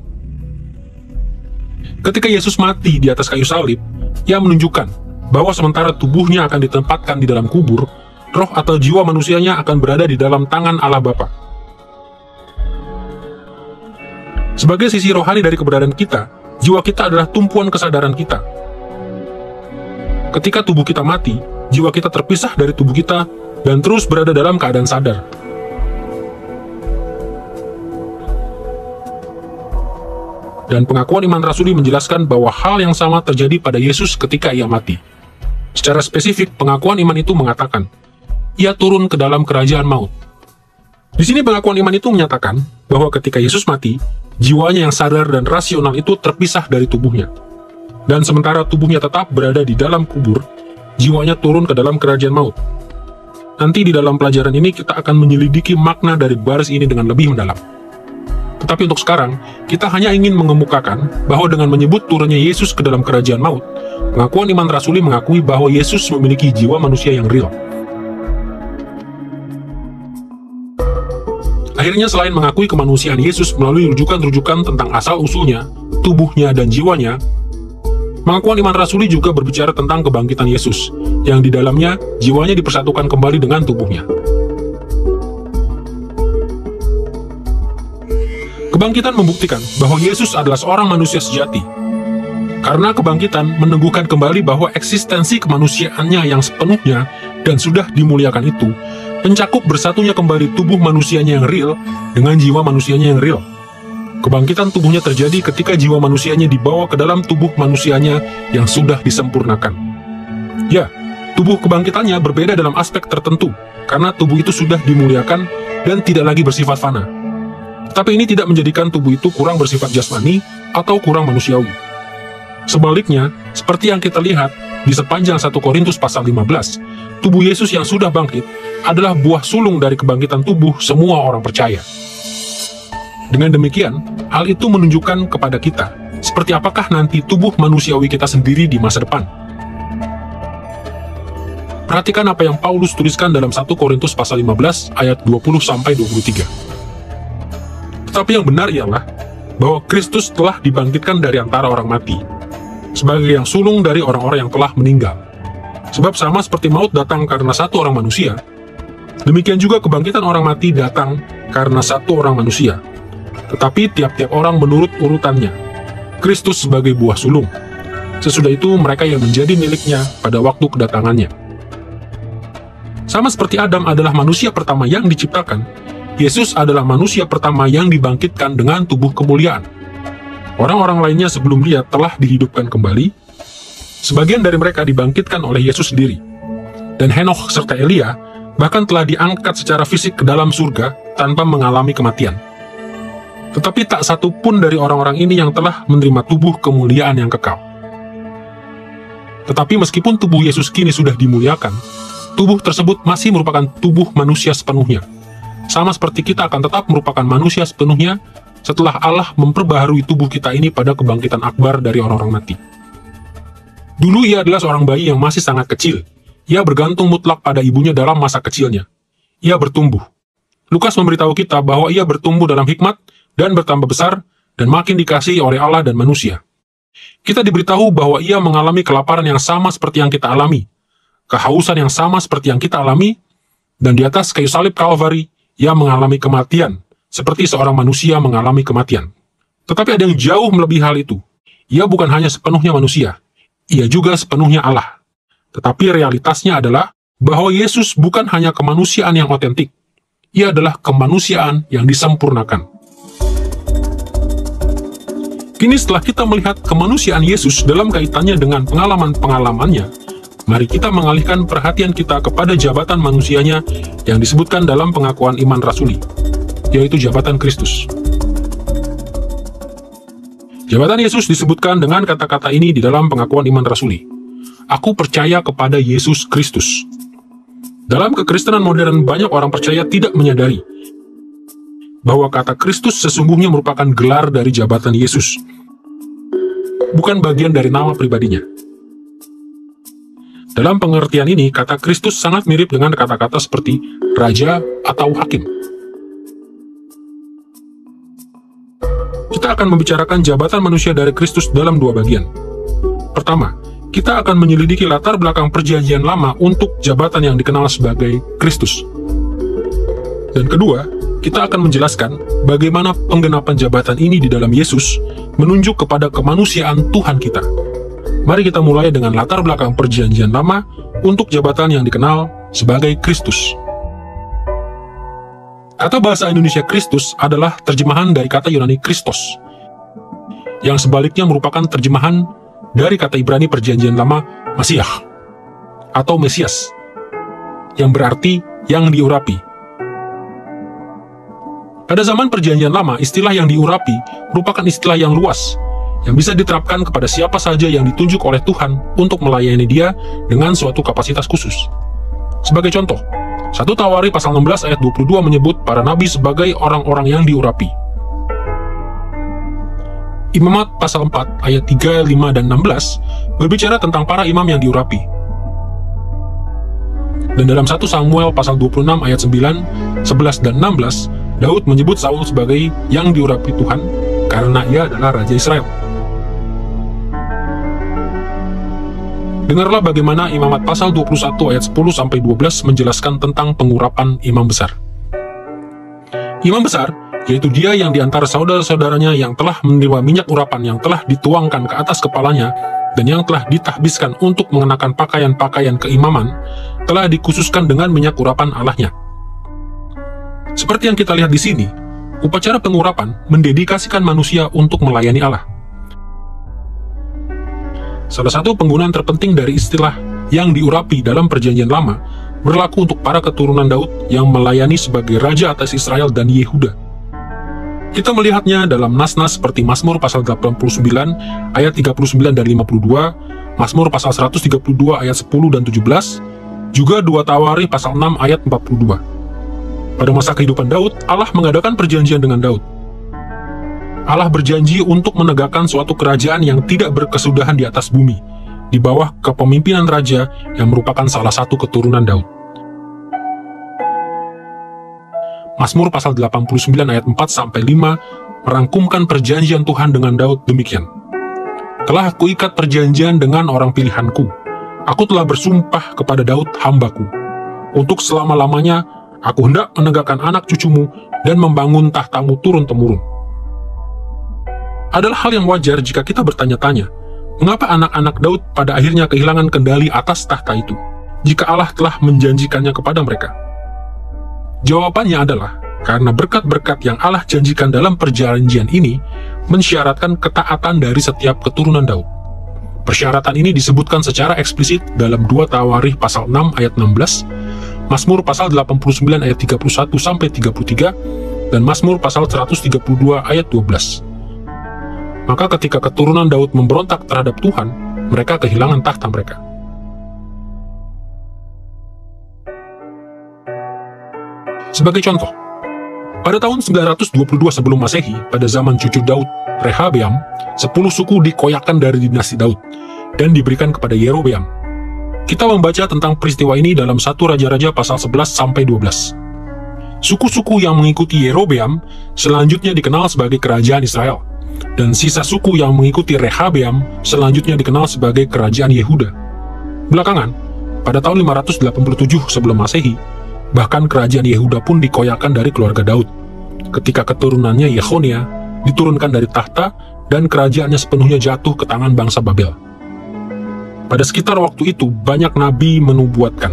Ketika Yesus mati di atas kayu salib, Ia menunjukkan bahwa sementara tubuhnya akan ditempatkan di dalam kubur, roh atau jiwa manusianya akan berada di dalam tangan Allah Bapa. Sebagai sisi rohani dari keberadaan kita, jiwa kita adalah tumpuan kesadaran kita. Ketika tubuh kita mati, jiwa kita terpisah dari tubuh kita dan terus berada dalam keadaan sadar. Dan pengakuan iman rasuli menjelaskan bahwa hal yang sama terjadi pada Yesus ketika ia mati. Secara spesifik, pengakuan iman itu mengatakan, ia turun ke dalam kerajaan maut. Di sini pengakuan iman itu menyatakan bahwa ketika Yesus mati, jiwanya yang sadar dan rasional itu terpisah dari tubuhnya. Dan sementara tubuhnya tetap berada di dalam kubur, jiwanya turun ke dalam kerajaan maut. Nanti di dalam pelajaran ini kita akan menyelidiki makna dari baris ini dengan lebih mendalam. Tetapi untuk sekarang, kita hanya ingin mengemukakan bahwa dengan menyebut turunnya Yesus ke dalam kerajaan maut, pengakuan iman rasuli mengakui bahwa Yesus memiliki jiwa manusia yang real. Akhirnya selain mengakui kemanusiaan Yesus melalui rujukan-rujukan tentang asal-usulnya, tubuhnya, dan jiwanya, pengakuan iman rasuli juga berbicara tentang kebangkitan Yesus, yang di dalamnya jiwanya dipersatukan kembali dengan tubuhnya. Kebangkitan membuktikan bahwa Yesus adalah seorang manusia sejati. Karena kebangkitan meneguhkan kembali bahwa eksistensi kemanusiaannya yang sepenuhnya dan sudah dimuliakan itu mencakup bersatunya kembali tubuh manusianya yang real dengan jiwa manusianya yang real. Kebangkitan tubuhnya terjadi ketika jiwa manusianya dibawa ke dalam tubuh manusianya yang sudah disempurnakan. Ya, tubuh kebangkitannya berbeda dalam aspek tertentu, karena tubuh itu sudah dimuliakan dan tidak lagi bersifat fana. Tapi ini tidak menjadikan tubuh itu kurang bersifat jasmani atau kurang manusiawi. Sebaliknya, seperti yang kita lihat di sepanjang 1 Korintus pasal 15, tubuh Yesus yang sudah bangkit adalah buah sulung dari kebangkitan tubuh semua orang percaya. Dengan demikian, hal itu menunjukkan kepada kita seperti apakah nanti tubuh manusiawi kita sendiri di masa depan. Perhatikan apa yang Paulus tuliskan dalam 1 Korintus pasal 15 ayat 20-23. Tetapi yang benar ialah bahwa Kristus telah dibangkitkan dari antara orang mati, sebagai yang sulung dari orang-orang yang telah meninggal. Sebab sama seperti maut datang karena satu orang manusia, demikian juga kebangkitan orang mati datang karena satu orang manusia. Tetapi tiap-tiap orang menurut urutannya, Kristus sebagai buah sulung. Sesudah itu mereka yang menjadi miliknya pada waktu kedatangannya. Sama seperti Adam adalah manusia pertama yang diciptakan, Yesus adalah manusia pertama yang dibangkitkan dengan tubuh kemuliaan. Orang-orang lainnya sebelum dia telah dihidupkan kembali. Sebagian dari mereka dibangkitkan oleh Yesus sendiri. Dan Henokh serta Elia bahkan telah diangkat secara fisik ke dalam surga tanpa mengalami kematian. Tetapi tak satu pun dari orang-orang ini yang telah menerima tubuh kemuliaan yang kekal. Tetapi meskipun tubuh Yesus kini sudah dimuliakan, tubuh tersebut masih merupakan tubuh manusia sepenuhnya. Sama seperti kita akan tetap merupakan manusia sepenuhnya setelah Allah memperbaharui tubuh kita ini pada kebangkitan akbar dari orang-orang mati. Dulu ia adalah seorang bayi yang masih sangat kecil. Ia bergantung mutlak pada ibunya dalam masa kecilnya. Ia bertumbuh. Lukas memberitahu kita bahwa ia bertumbuh dalam hikmat dan bertambah besar dan makin dikasihi oleh Allah dan manusia. Kita diberitahu bahwa ia mengalami kelaparan yang sama seperti yang kita alami, kehausan yang sama seperti yang kita alami, dan di atas kayu salib Kalvari, ia mengalami kematian, seperti seorang manusia mengalami kematian. Tetapi ada yang jauh melebihi hal itu. Ia bukan hanya sepenuhnya manusia, ia juga sepenuhnya Allah. Tetapi realitasnya adalah bahwa Yesus bukan hanya kemanusiaan yang otentik, ia adalah kemanusiaan yang disempurnakan. Kini setelah kita melihat kemanusiaan Yesus dalam kaitannya dengan pengalaman-pengalamannya, mari kita mengalihkan perhatian kita kepada jabatan manusianya yang disebutkan dalam pengakuan iman rasuli, yaitu jabatan Kristus. Jabatan Yesus disebutkan dengan kata-kata ini di dalam pengakuan iman rasuli. Aku percaya kepada Yesus Kristus. Dalam kekristenan modern, banyak orang percaya tidak menyadari bahwa kata Kristus sesungguhnya merupakan gelar dari jabatan Yesus, bukan bagian dari nama pribadinya. Dalam pengertian ini, kata Kristus sangat mirip dengan kata-kata seperti raja atau hakim. Kita akan membicarakan jabatan manusia dari Kristus dalam dua bagian. Pertama, kita akan menyelidiki latar belakang perjanjian lama untuk jabatan yang dikenal sebagai Kristus. Dan kedua, kita akan menjelaskan bagaimana penggenapan jabatan ini di dalam Yesus menunjuk kepada kemanusiaan Tuhan kita. Mari kita mulai dengan latar belakang perjanjian lama untuk jabatan yang dikenal sebagai Kristus. Kata bahasa Indonesia Kristus adalah terjemahan dari kata Yunani Christos, yang sebaliknya merupakan terjemahan dari kata Ibrani perjanjian lama Masiah atau Mesias, yang berarti yang diurapi. Pada zaman perjanjian lama, istilah yang diurapi merupakan istilah yang luas, yang bisa diterapkan kepada siapa saja yang ditunjuk oleh Tuhan untuk melayani Dia dengan suatu kapasitas khusus. Sebagai contoh, 1 Tawari pasal 16 ayat 22 menyebut para nabi sebagai orang-orang yang diurapi. Imamat pasal 4 ayat 3, 5, dan 16 berbicara tentang para imam yang diurapi. Dan dalam 1 Samuel pasal 26 ayat 9, 11, dan 16, Daud menyebut Saul sebagai yang diurapi Tuhan karena ia adalah Raja Israel. Dengarlah bagaimana Imamat pasal 21 ayat 10-12 menjelaskan tentang pengurapan imam besar. Imam besar, yaitu dia yang diantara saudara-saudaranya yang telah menerima minyak urapan yang telah dituangkan ke atas kepalanya dan yang telah ditahbiskan untuk mengenakan pakaian-pakaian keimaman, telah dikhususkan dengan minyak urapan Allahnya. Seperti yang kita lihat di sini, upacara pengurapan mendedikasikan manusia untuk melayani Allah. Salah satu penggunaan terpenting dari istilah yang diurapi dalam perjanjian lama berlaku untuk para keturunan Daud yang melayani sebagai raja atas Israel dan Yehuda. Kita melihatnya dalam nas-nas seperti Mazmur pasal 89 ayat 39 dan 52, Mazmur pasal 132 ayat 10 dan 17, juga 2 Tawari pasal 6 ayat 42. Pada masa kehidupan Daud, Allah mengadakan perjanjian dengan Daud. Allah berjanji untuk menegakkan suatu kerajaan yang tidak berkesudahan di atas bumi, di bawah kepemimpinan raja yang merupakan salah satu keturunan Daud. Mazmur pasal 89 ayat 4-5 merangkumkan perjanjian Tuhan dengan Daud demikian. Telah kuikat perjanjian dengan orang pilihanku. Aku telah bersumpah kepada Daud hambaku. Untuk selama-lamanya, aku hendak menegakkan anak cucumu dan membangun tahtamu turun-temurun. Adalah hal yang wajar jika kita bertanya-tanya, mengapa anak-anak Daud pada akhirnya kehilangan kendali atas tahta itu, jika Allah telah menjanjikannya kepada mereka? Jawabannya adalah, karena berkat-berkat yang Allah janjikan dalam perjanjian ini, mensyaratkan ketaatan dari setiap keturunan Daud. Persyaratan ini disebutkan secara eksplisit dalam 2 Tawarikh pasal 6 ayat 16, Mazmur pasal 89 ayat 31-33, dan Mazmur pasal 132 ayat 12. Maka ketika keturunan Daud memberontak terhadap Tuhan, mereka kehilangan tahta mereka. Sebagai contoh, pada tahun 922 sebelum Masehi, pada zaman cucu Daud, Rehabeam, 10 suku dikoyakkan dari dinasti Daud, dan diberikan kepada Yerobeam. Kita membaca tentang peristiwa ini dalam 1 Raja-Raja pasal 11-12. Suku-suku yang mengikuti Yerobeam selanjutnya dikenal sebagai kerajaan Israel, dan sisa suku yang mengikuti Rehabeam selanjutnya dikenal sebagai kerajaan Yehuda. Belakangan, pada tahun 587 sebelum Masehi, bahkan kerajaan Yehuda pun dikoyakkan dari keluarga Daud, ketika keturunannya Yehonia diturunkan dari tahta dan kerajaannya sepenuhnya jatuh ke tangan bangsa Babel. Pada sekitar waktu itu, banyak nabi menubuatkan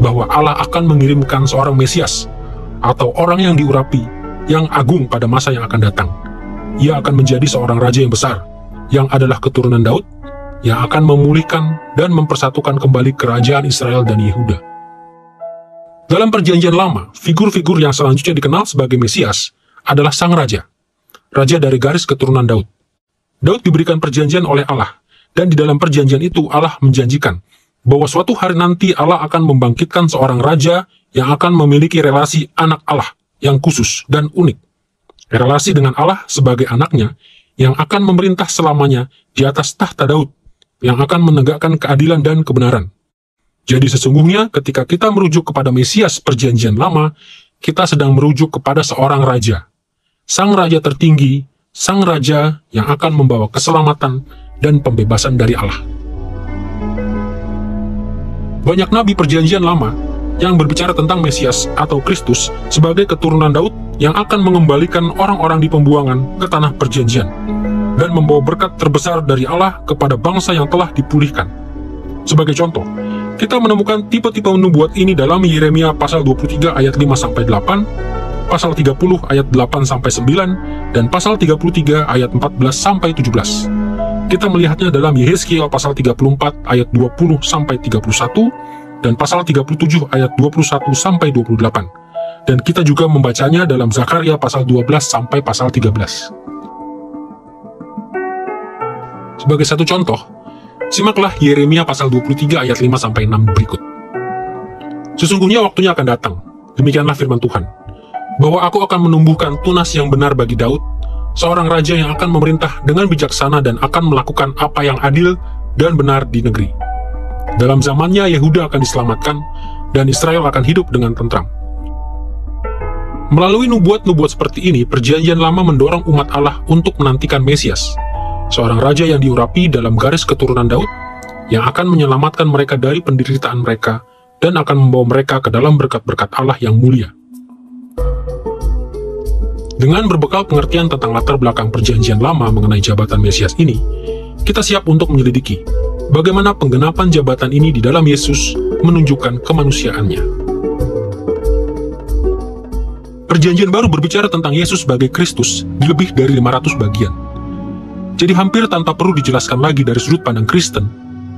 bahwa Allah akan mengirimkan seorang Mesias, atau orang yang diurapi, yang agung pada masa yang akan datang. Ia akan menjadi seorang raja yang besar, yang adalah keturunan Daud, yang akan memulihkan dan mempersatukan kembali kerajaan Israel dan Yehuda. Dalam perjanjian lama, figur-figur yang selanjutnya dikenal sebagai Mesias adalah sang raja, raja dari garis keturunan Daud. Daud diberikan perjanjian oleh Allah, dan di dalam perjanjian itu Allah menjanjikan bahwa suatu hari nanti Allah akan membangkitkan seorang raja yang akan memiliki relasi anak Allah yang khusus dan unik. Relasi dengan Allah sebagai anaknya yang akan memerintah selamanya di atas tahta Daud, yang akan menegakkan keadilan dan kebenaran. Jadi sesungguhnya ketika kita merujuk kepada Mesias perjanjian lama, kita sedang merujuk kepada seorang raja. Sang raja tertinggi, sang raja yang akan membawa keselamatan dan pembebasan dari Allah. Banyak nabi perjanjian lama yang berbicara tentang Mesias atau Kristus sebagai keturunan Daud yang akan mengembalikan orang-orang di pembuangan ke tanah perjanjian dan membawa berkat terbesar dari Allah kepada bangsa yang telah dipulihkan. Sebagai contoh, kita menemukan tipe-tipe nubuat ini dalam Yeremia pasal 23 ayat 5-8, pasal 30 ayat 8-9, dan pasal 33 ayat 14-17. Kita melihatnya dalam Yehezkiel pasal 34 ayat 20-31, dan pasal 37 ayat 21-28. Dan kita juga membacanya dalam Zakaria pasal 12 sampai pasal 13. Sebagai satu contoh, simaklah Yeremia pasal 23 ayat 5 sampai 6 berikut. Sesungguhnya waktunya akan datang, demikianlah firman Tuhan, bahwa aku akan menumbuhkan tunas yang benar bagi Daud, seorang raja yang akan memerintah dengan bijaksana dan akan melakukan apa yang adil dan benar di negeri. Dalam zamannya Yehuda akan diselamatkan, dan Israel akan hidup dengan tentram. Melalui nubuat-nubuat seperti ini, perjanjian lama mendorong umat Allah untuk menantikan Mesias, seorang raja yang diurapi dalam garis keturunan Daud, yang akan menyelamatkan mereka dari penderitaan mereka, dan akan membawa mereka ke dalam berkat-berkat Allah yang mulia. Dengan berbekal pengertian tentang latar belakang perjanjian lama mengenai jabatan Mesias ini, kita siap untuk menyelidiki bagaimana penggenapan jabatan ini di dalam Yesus menunjukkan kemanusiaannya. Perjanjian baru berbicara tentang Yesus sebagai Kristus di lebih dari 500 bagian. Jadi hampir tanpa perlu dijelaskan lagi dari sudut pandang Kristen,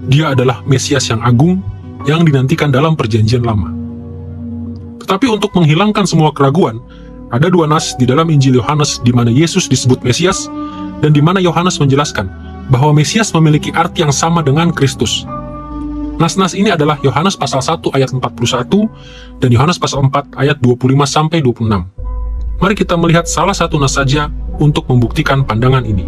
dia adalah Mesias yang agung yang dinantikan dalam perjanjian lama. Tetapi untuk menghilangkan semua keraguan, ada dua nas di dalam Injil Yohanes di mana Yesus disebut Mesias, dan di mana Yohanes menjelaskan bahwa Mesias memiliki arti yang sama dengan Kristus. Nas-nas ini adalah Yohanes pasal 1 ayat 41 dan Yohanes pasal 4 ayat 25-26. Mari kita melihat salah satu nas saja untuk membuktikan pandangan ini.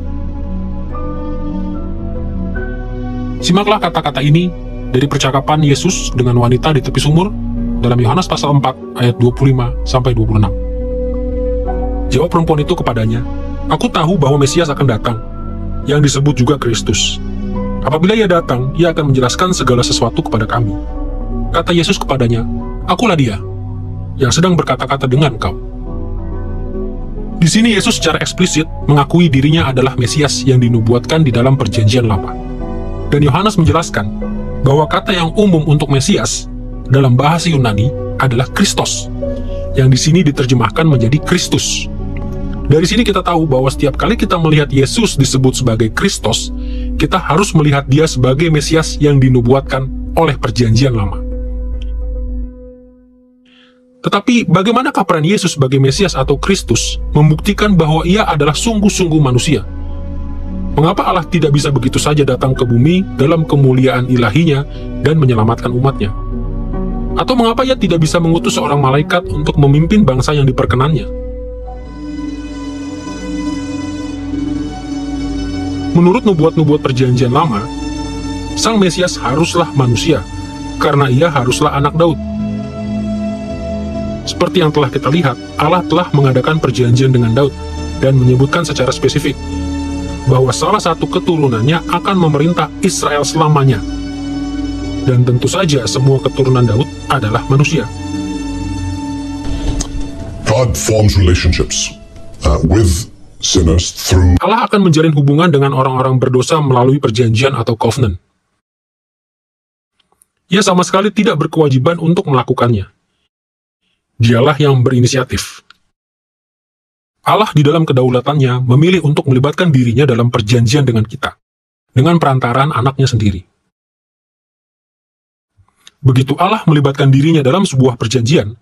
Simaklah kata-kata ini dari percakapan Yesus dengan wanita di tepi sumur dalam Yohanes pasal 4 ayat 25-26. Jawab perempuan itu kepadanya, "Aku tahu bahwa Mesias akan datang, yang disebut juga Kristus. Apabila ia datang, ia akan menjelaskan segala sesuatu kepada kami." Kata Yesus kepadanya, "Akulah dia, yang sedang berkata-kata dengan kau." Di sini Yesus secara eksplisit mengakui dirinya adalah Mesias yang dinubuatkan di dalam perjanjian lama. Dan Yohanes menjelaskan bahwa kata yang umum untuk Mesias dalam bahasa Yunani adalah Kristos, yang di sini diterjemahkan menjadi Kristus. Dari sini kita tahu bahwa setiap kali kita melihat Yesus disebut sebagai Kristos, kita harus melihat dia sebagai Mesias yang dinubuatkan oleh perjanjian lama. Tetapi bagaimanakah peran Yesus sebagai Mesias atau Kristus membuktikan bahwa ia adalah sungguh-sungguh manusia? Mengapa Allah tidak bisa begitu saja datang ke bumi dalam kemuliaan ilahinya dan menyelamatkan umatnya? Atau mengapa ia tidak bisa mengutus seorang malaikat untuk memimpin bangsa yang diperkenannya? Menurut nubuat-nubuat perjanjian lama, Sang Mesias haruslah manusia, karena ia haruslah anak Daud. Seperti yang telah kita lihat, Allah telah mengadakan perjanjian dengan Daud, dan menyebutkan secara spesifik, bahwa salah satu keturunannya akan memerintah Israel selamanya. Dan tentu saja semua keturunan Daud adalah manusia. God forms relationships with sinners through. Allah akan menjalin hubungan dengan orang-orang berdosa melalui perjanjian atau covenant. Ia sama sekali tidak berkewajiban untuk melakukannya. Dialah yang berinisiatif. Allah di dalam kedaulatannya memilih untuk melibatkan dirinya dalam perjanjian dengan kita, dengan perantaraan anaknya sendiri. Begitu Allah melibatkan dirinya dalam sebuah perjanjian,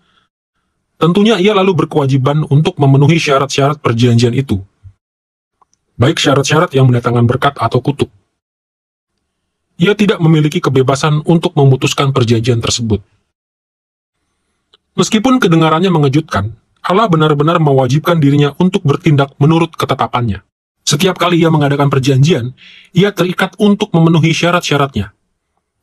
tentunya ia lalu berkewajiban untuk memenuhi syarat-syarat perjanjian itu, baik syarat-syarat yang mendatangkan berkat atau kutuk. Ia tidak memiliki kebebasan untuk memutuskan perjanjian tersebut. Meskipun kedengarannya mengejutkan, Allah benar-benar mewajibkan dirinya untuk bertindak menurut ketetapannya. Setiap kali ia mengadakan perjanjian, ia terikat untuk memenuhi syarat-syaratnya.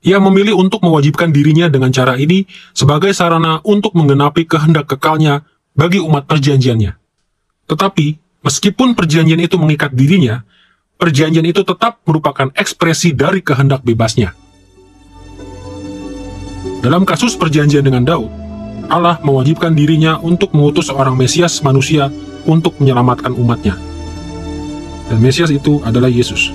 Ia memilih untuk mewajibkan dirinya dengan cara ini sebagai sarana untuk menggenapi kehendak kekalnya bagi umat perjanjiannya. Tetapi, meskipun perjanjian itu mengikat dirinya, perjanjian itu tetap merupakan ekspresi dari kehendak bebasnya. Dalam kasus perjanjian dengan Daud, Allah mewajibkan dirinya untuk mengutus seorang Mesias manusia untuk menyelamatkan umatnya. Dan Mesias itu adalah Yesus.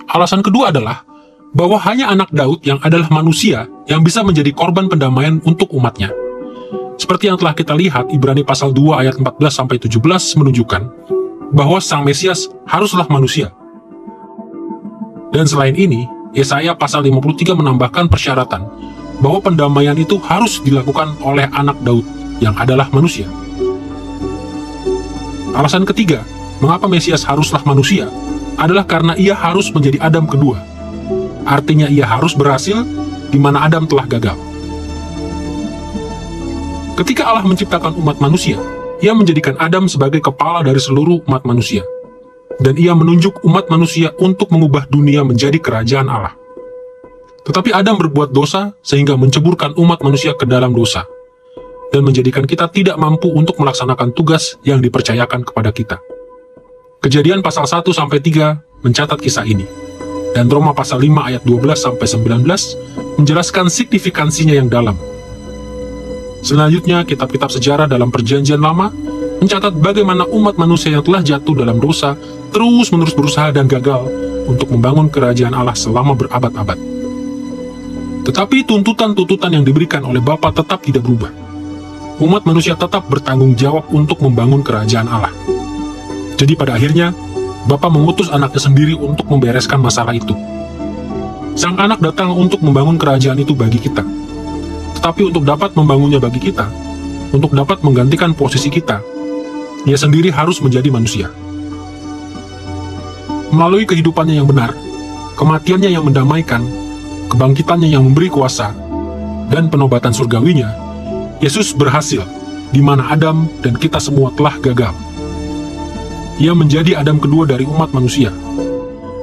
Alasan kedua adalah bahwa hanya anak Daud yang adalah manusia yang bisa menjadi korban pendamaian untuk umatnya. Seperti yang telah kita lihat, Ibrani pasal 2 ayat 14-17 menunjukkan bahwa Sang Mesias haruslah manusia. Dan selain ini, Yesaya pasal 53 menambahkan persyaratan bahwa pendamaian itu harus dilakukan oleh anak Daud yang adalah manusia. Alasan ketiga, mengapa Mesias haruslah manusia, adalah karena ia harus menjadi Adam kedua. Artinya ia harus berhasil di mana Adam telah gagal. Ketika Allah menciptakan umat manusia, ia menjadikan Adam sebagai kepala dari seluruh umat manusia. Dan ia menunjuk umat manusia untuk mengubah dunia menjadi kerajaan Allah. Tetapi Adam berbuat dosa sehingga menceburkan umat manusia ke dalam dosa, dan menjadikan kita tidak mampu untuk melaksanakan tugas yang dipercayakan kepada kita. Kejadian pasal 1-3 mencatat kisah ini, dan Roma pasal 5 ayat 12-19 menjelaskan signifikansinya yang dalam. Selanjutnya, kitab-kitab sejarah dalam Perjanjian Lama mencatat bagaimana umat manusia yang telah jatuh dalam dosa terus-menerus berusaha dan gagal untuk membangun kerajaan Allah selama berabad-abad. Tetapi tuntutan-tuntutan yang diberikan oleh Bapa tetap tidak berubah. Umat manusia tetap bertanggung jawab untuk membangun kerajaan Allah. Jadi pada akhirnya, Bapa mengutus anaknya sendiri untuk membereskan masalah itu. Sang anak datang untuk membangun kerajaan itu bagi kita. Tetapi untuk dapat membangunnya bagi kita, untuk dapat menggantikan posisi kita, ia sendiri harus menjadi manusia. Melalui kehidupannya yang benar, kematiannya yang mendamaikan, kebangkitannya yang memberi kuasa, dan penobatan surgawinya, Yesus berhasil di mana Adam dan kita semua telah gagal. Ia menjadi Adam kedua dari umat manusia.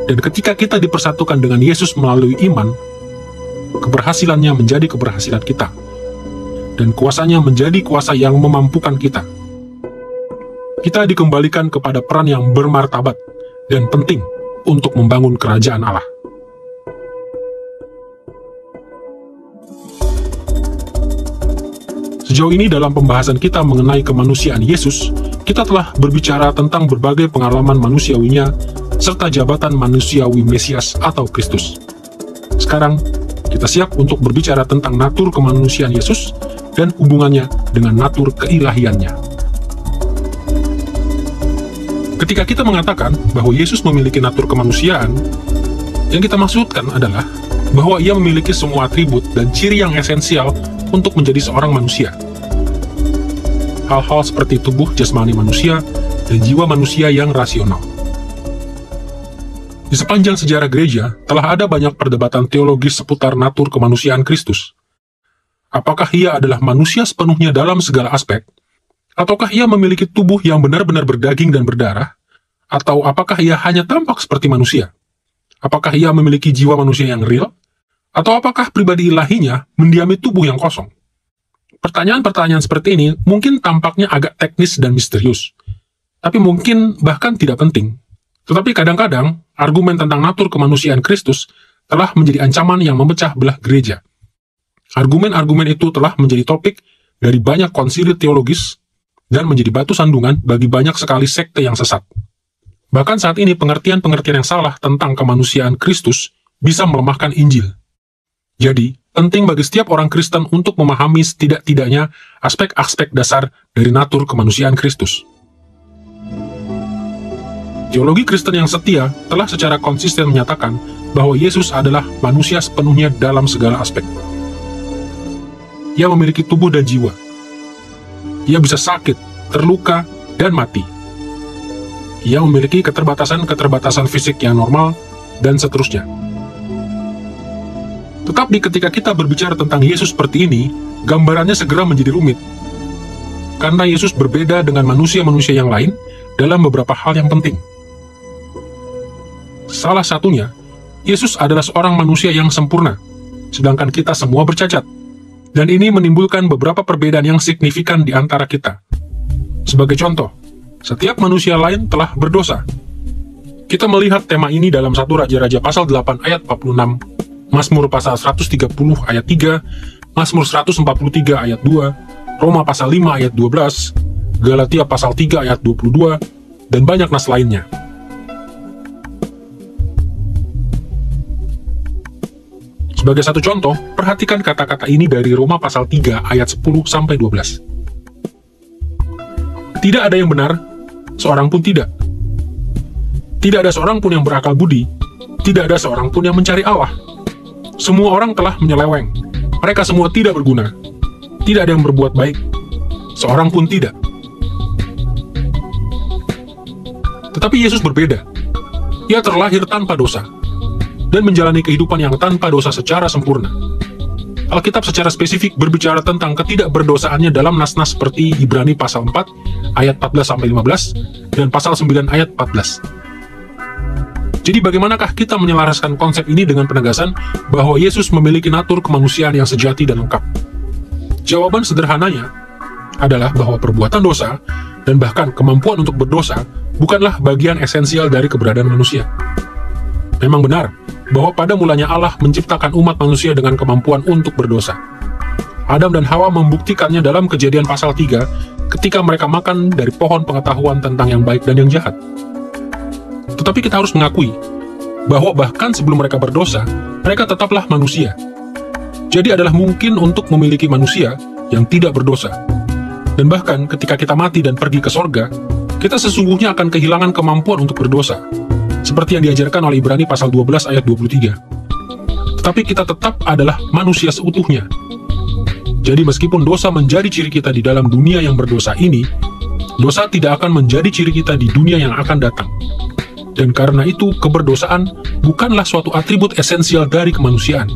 Dan ketika kita dipersatukan dengan Yesus melalui iman, keberhasilannya menjadi keberhasilan kita. Dan kuasanya menjadi kuasa yang memampukan kita. Kita dikembalikan kepada peran yang bermartabat dan penting untuk membangun kerajaan Allah. Sejauh ini dalam pembahasan kita mengenai kemanusiaan Yesus, kita telah berbicara tentang berbagai pengalaman manusiawinya, serta jabatan manusiawi Mesias atau Kristus. Sekarang, kita siap untuk berbicara tentang natur kemanusiaan Yesus dan hubungannya dengan natur keilahiannya. Ketika kita mengatakan bahwa Yesus memiliki natur kemanusiaan, yang kita maksudkan adalah bahwa ia memiliki semua atribut dan ciri yang esensial untuk menjadi seorang manusia. Hal-hal seperti tubuh jasmani manusia dan jiwa manusia yang rasional. Di sepanjang sejarah gereja, telah ada banyak perdebatan teologis seputar natur kemanusiaan Kristus. Apakah ia adalah manusia sepenuhnya dalam segala aspek? Ataukah ia memiliki tubuh yang benar-benar berdaging dan berdarah? Atau apakah ia hanya tampak seperti manusia? Apakah ia memiliki jiwa manusia yang real? Atau apakah pribadi ilahinya mendiami tubuh yang kosong? Pertanyaan-pertanyaan seperti ini mungkin tampaknya agak teknis dan misterius, tapi mungkin bahkan tidak penting. Tetapi kadang-kadang, argumen tentang natur kemanusiaan Kristus telah menjadi ancaman yang memecah belah gereja. Argumen-argumen itu telah menjadi topik dari banyak konsili teologis dan menjadi batu sandungan bagi banyak sekali sekte yang sesat. Bahkan saat ini pengertian-pengertian yang salah tentang kemanusiaan Kristus bisa melemahkan Injil. Jadi, penting bagi setiap orang Kristen untuk memahami setidak-tidaknya aspek-aspek dasar dari natur kemanusiaan Kristus. Teologi Kristen yang setia telah secara konsisten menyatakan bahwa Yesus adalah manusia sepenuhnya dalam segala aspek. Ia memiliki tubuh dan jiwa. Ia bisa sakit, terluka, dan mati. Ia memiliki keterbatasan-keterbatasan fisik yang normal, dan seterusnya. Tetapi ketika kita berbicara tentang Yesus seperti ini, gambarannya segera menjadi rumit. Karena Yesus berbeda dengan manusia-manusia yang lain dalam beberapa hal yang penting. Salah satunya, Yesus adalah seorang manusia yang sempurna, sedangkan kita semua bercacat. Dan ini menimbulkan beberapa perbedaan yang signifikan di antara kita. Sebagai contoh, setiap manusia lain telah berdosa. Kita melihat tema ini dalam 1 Raja-Raja pasal 8 ayat 46 Mazmur pasal 130 ayat 3, Mazmur 143 ayat 2, Roma pasal 5 ayat 12, Galatia pasal 3 ayat 22, dan banyak nas lainnya. Sebagai satu contoh, perhatikan kata-kata ini dari Roma pasal 3 ayat 10-12. Tidak ada yang benar, seorang pun tidak. Tidak ada seorang pun yang berakal budi, tidak ada seorang pun yang mencari Allah. Semua orang telah menyeleweng, mereka semua tidak berguna. Tidak ada yang berbuat baik, seorang pun tidak. Tetapi Yesus berbeda. Ia terlahir tanpa dosa, dan menjalani kehidupan yang tanpa dosa secara sempurna. Alkitab secara spesifik berbicara tentang ketidakberdosaannya dalam nas-nas seperti Ibrani pasal 4 ayat 14-15 dan pasal 9 ayat 14. Jadi bagaimanakah kita menyelaraskan konsep ini dengan penegasan bahwa Yesus memiliki natur kemanusiaan yang sejati dan lengkap? Jawaban sederhananya adalah bahwa perbuatan dosa dan bahkan kemampuan untuk berdosa bukanlah bagian esensial dari keberadaan manusia. Memang benar bahwa pada mulanya Allah menciptakan umat manusia dengan kemampuan untuk berdosa. Adam dan Hawa membuktikannya dalam Kejadian pasal 3 ketika mereka makan dari pohon pengetahuan tentang yang baik dan yang jahat. Tetapi kita harus mengakui bahwa bahkan sebelum mereka berdosa, mereka tetaplah manusia. Jadi adalah mungkin untuk memiliki manusia yang tidak berdosa. Dan bahkan ketika kita mati dan pergi ke sorga, kita sesungguhnya akan kehilangan kemampuan untuk berdosa, seperti yang diajarkan oleh Ibrani pasal 12 ayat 23. Tetapi kita tetap adalah manusia seutuhnya. Jadi meskipun dosa menjadi ciri kita di dalam dunia yang berdosa ini, dosa tidak akan menjadi ciri kita di dunia yang akan datang. Dan karena itu, keberdosaan bukanlah suatu atribut esensial dari kemanusiaan.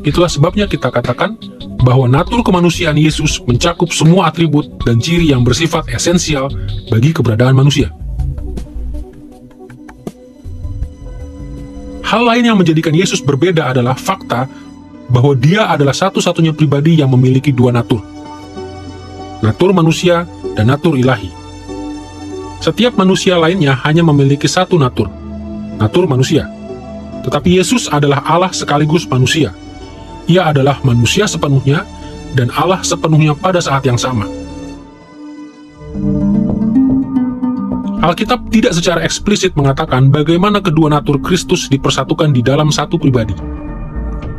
Itulah sebabnya kita katakan bahwa natur kemanusiaan Yesus mencakup semua atribut dan ciri yang bersifat esensial bagi keberadaan manusia. Hal lain yang menjadikan Yesus berbeda adalah fakta bahwa dia adalah satu-satunya pribadi yang memiliki dua natur. Natur manusia dan natur ilahi. Setiap manusia lainnya hanya memiliki satu natur, natur manusia. Tetapi Yesus adalah Allah sekaligus manusia. Ia adalah manusia sepenuhnya dan Allah sepenuhnya pada saat yang sama. Alkitab tidak secara eksplisit mengatakan bagaimana kedua natur Kristus dipersatukan di dalam satu pribadi.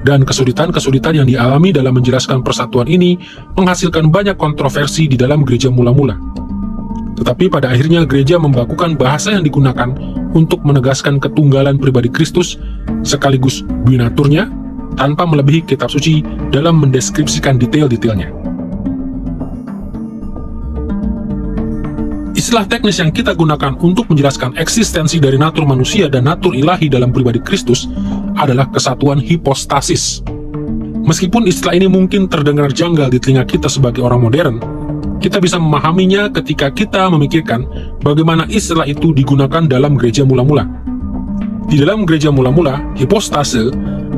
Dan kesulitan-kesulitan yang dialami dalam menjelaskan persatuan ini menghasilkan banyak kontroversi di dalam gereja mula-mula. Tetapi pada akhirnya gereja membakukan bahasa yang digunakan untuk menegaskan ketunggalan pribadi Kristus sekaligus dua naturnya tanpa melebihi kitab suci dalam mendeskripsikan detail-detailnya. Istilah teknis yang kita gunakan untuk menjelaskan eksistensi dari natur manusia dan natur ilahi dalam pribadi Kristus adalah kesatuan hipostasis. Meskipun istilah ini mungkin terdengar janggal di telinga kita sebagai orang modern, kita bisa memahaminya ketika kita memikirkan bagaimana istilah itu digunakan dalam gereja mula-mula. Di dalam gereja mula-mula, hipostase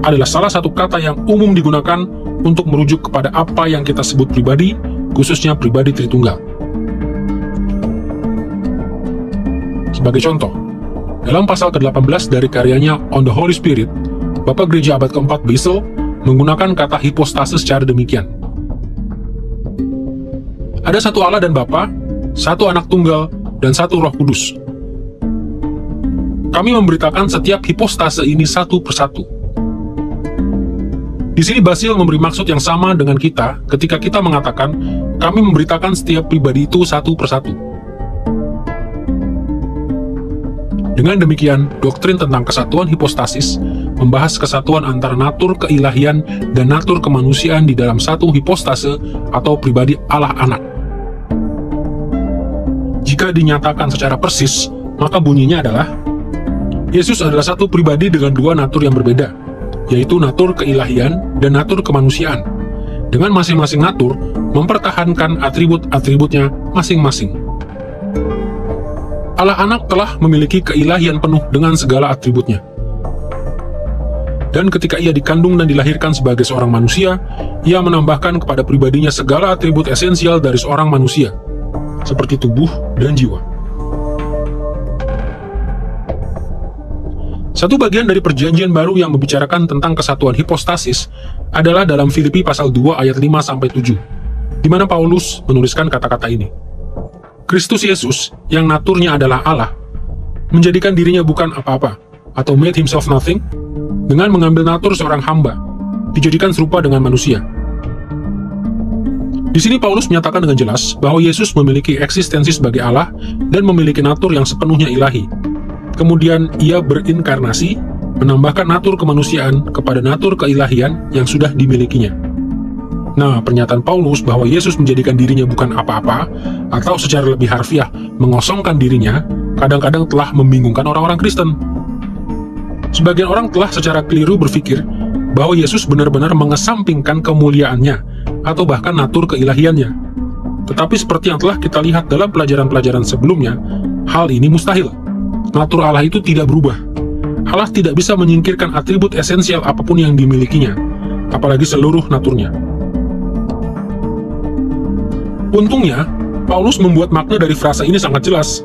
adalah salah satu kata yang umum digunakan untuk merujuk kepada apa yang kita sebut pribadi, khususnya pribadi Tritunggal. Sebagai contoh, dalam pasal ke-18 dari karyanya On the Holy Spirit, Bapak Gereja abad ke-4 Basil menggunakan kata hipostase secara demikian. Ada satu Allah dan Bapa, satu Anak Tunggal, dan satu Roh Kudus. Kami memberitakan setiap hipostase ini satu persatu. Di sini Basil memberi maksud yang sama dengan kita ketika kita mengatakan kami memberitakan setiap pribadi itu satu persatu. Dengan demikian, doktrin tentang kesatuan hipostasis membahas kesatuan antara natur keilahian dan natur kemanusiaan di dalam satu hipostase atau pribadi Allah Anak. Jika dinyatakan secara persis, maka bunyinya adalah Yesus adalah satu pribadi dengan dua natur yang berbeda, yaitu natur keilahian dan natur kemanusiaan, dengan masing-masing natur mempertahankan atribut-atributnya masing-masing. Allah Anak telah memiliki keilahian penuh dengan segala atributnya. Dan ketika ia dikandung dan dilahirkan sebagai seorang manusia, ia menambahkan kepada pribadinya segala atribut esensial dari seorang manusia, seperti tubuh dan jiwa. Satu bagian dari perjanjian baru yang membicarakan tentang kesatuan hipostasis adalah dalam Filipi pasal 2 ayat 5-7, di mana Paulus menuliskan kata-kata ini. Kristus Yesus, yang naturnya adalah Allah, menjadikan dirinya bukan apa-apa, atau made himself nothing, dengan mengambil natur seorang hamba, dijadikan serupa dengan manusia. Di sini Paulus menyatakan dengan jelas bahwa Yesus memiliki eksistensi sebagai Allah dan memiliki natur yang sepenuhnya ilahi. Kemudian ia berinkarnasi, menambahkan natur kemanusiaan kepada natur keilahian yang sudah dimilikinya. Nah, pernyataan Paulus bahwa Yesus menjadikan dirinya bukan apa-apa, atau secara lebih harfiah, mengosongkan dirinya, kadang-kadang telah membingungkan orang-orang Kristen. Sebagian orang telah secara keliru berpikir bahwa Yesus benar-benar mengesampingkan kemuliaannya, atau bahkan natur keilahiannya. Tetapi seperti yang telah kita lihat dalam pelajaran-pelajaran sebelumnya, hal ini mustahil. Natur Allah itu tidak berubah. Allah tidak bisa menyingkirkan atribut esensial apapun yang dimilikinya, apalagi seluruh naturnya. Untungnya, Paulus membuat makna dari frasa ini sangat jelas.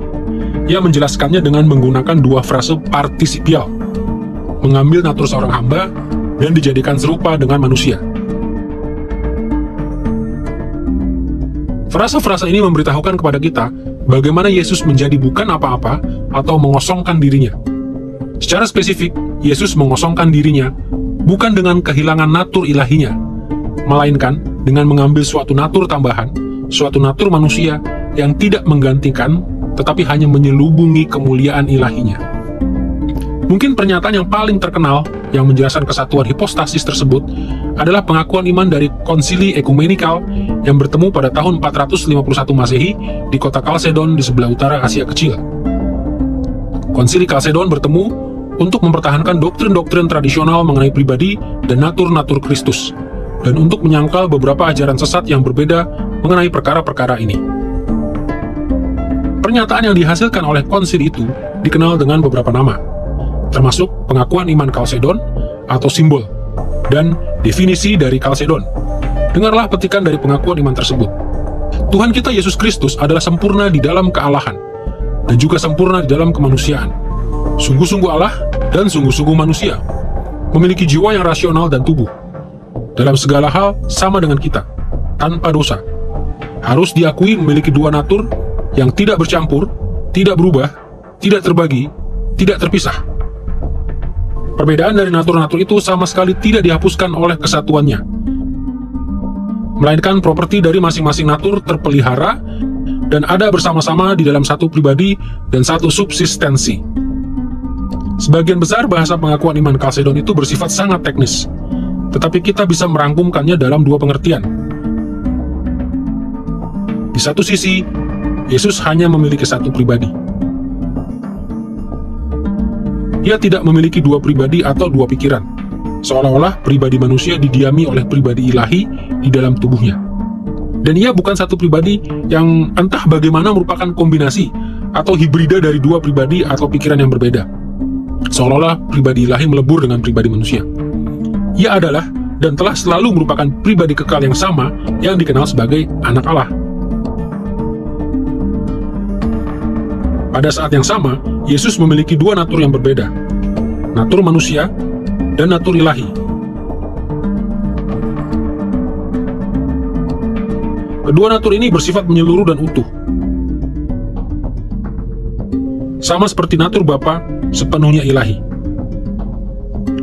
Ia menjelaskannya dengan menggunakan dua frase partisipial, mengambil natur seorang hamba dan dijadikan serupa dengan manusia. Frasa-frasa ini memberitahukan kepada kita bagaimana Yesus menjadi bukan apa-apa atau mengosongkan dirinya. Secara spesifik, Yesus mengosongkan dirinya bukan dengan kehilangan natur ilahinya, melainkan dengan mengambil suatu natur tambahan, suatu natur manusia yang tidak menggantikan, tetapi hanya menyelubungi kemuliaan ilahinya. Mungkin pernyataan yang paling terkenal yang menjelaskan kesatuan hipostasis tersebut adalah pengakuan iman dari Konsili Ekumenikal yang bertemu pada tahun 451 Masehi di kota Kalsedon di sebelah utara Asia Kecil. Konsili Kalsedon bertemu untuk mempertahankan doktrin-doktrin tradisional mengenai pribadi dan natur-natur Kristus, dan untuk menyangkal beberapa ajaran sesat yang berbeda mengenai perkara-perkara ini. Pernyataan yang dihasilkan oleh konsili itu dikenal dengan beberapa nama, termasuk pengakuan iman Kalsedon atau simbol, dan definisi dari Kalsedon. Dengarlah petikan dari pengakuan iman tersebut. Tuhan kita Yesus Kristus adalah sempurna di dalam kealahan, dan juga sempurna di dalam kemanusiaan. Sungguh-sungguh Allah dan sungguh-sungguh manusia, memiliki jiwa yang rasional dan tubuh. Dalam segala hal sama dengan kita, tanpa dosa. Harus diakui memiliki dua natur yang tidak bercampur, tidak berubah, tidak terbagi, tidak terpisah. Perbedaan dari natur-natur itu sama sekali tidak dihapuskan oleh kesatuannya, melainkan properti dari masing-masing natur terpelihara dan ada bersama-sama di dalam satu pribadi dan satu subsistensi. Sebagian besar bahasa pengakuan iman Kalsedon itu bersifat sangat teknis, tetapi kita bisa merangkumkannya dalam dua pengertian. Di satu sisi, Yesus hanya memiliki satu pribadi. Dia tidak memiliki dua pribadi atau dua pikiran, seolah-olah pribadi manusia didiami oleh pribadi ilahi di dalam tubuhnya. Dan ia bukan satu pribadi yang entah bagaimana merupakan kombinasi atau hibrida dari dua pribadi atau pikiran yang berbeda, seolah-olah pribadi ilahi melebur dengan pribadi manusia. Ia adalah dan telah selalu merupakan pribadi kekal yang sama yang dikenal sebagai anak Allah. Pada saat yang sama, Yesus memiliki dua natur yang berbeda, natur manusia dan natur ilahi. Kedua natur ini bersifat menyeluruh dan utuh. Sama seperti natur Bapa sepenuhnya ilahi,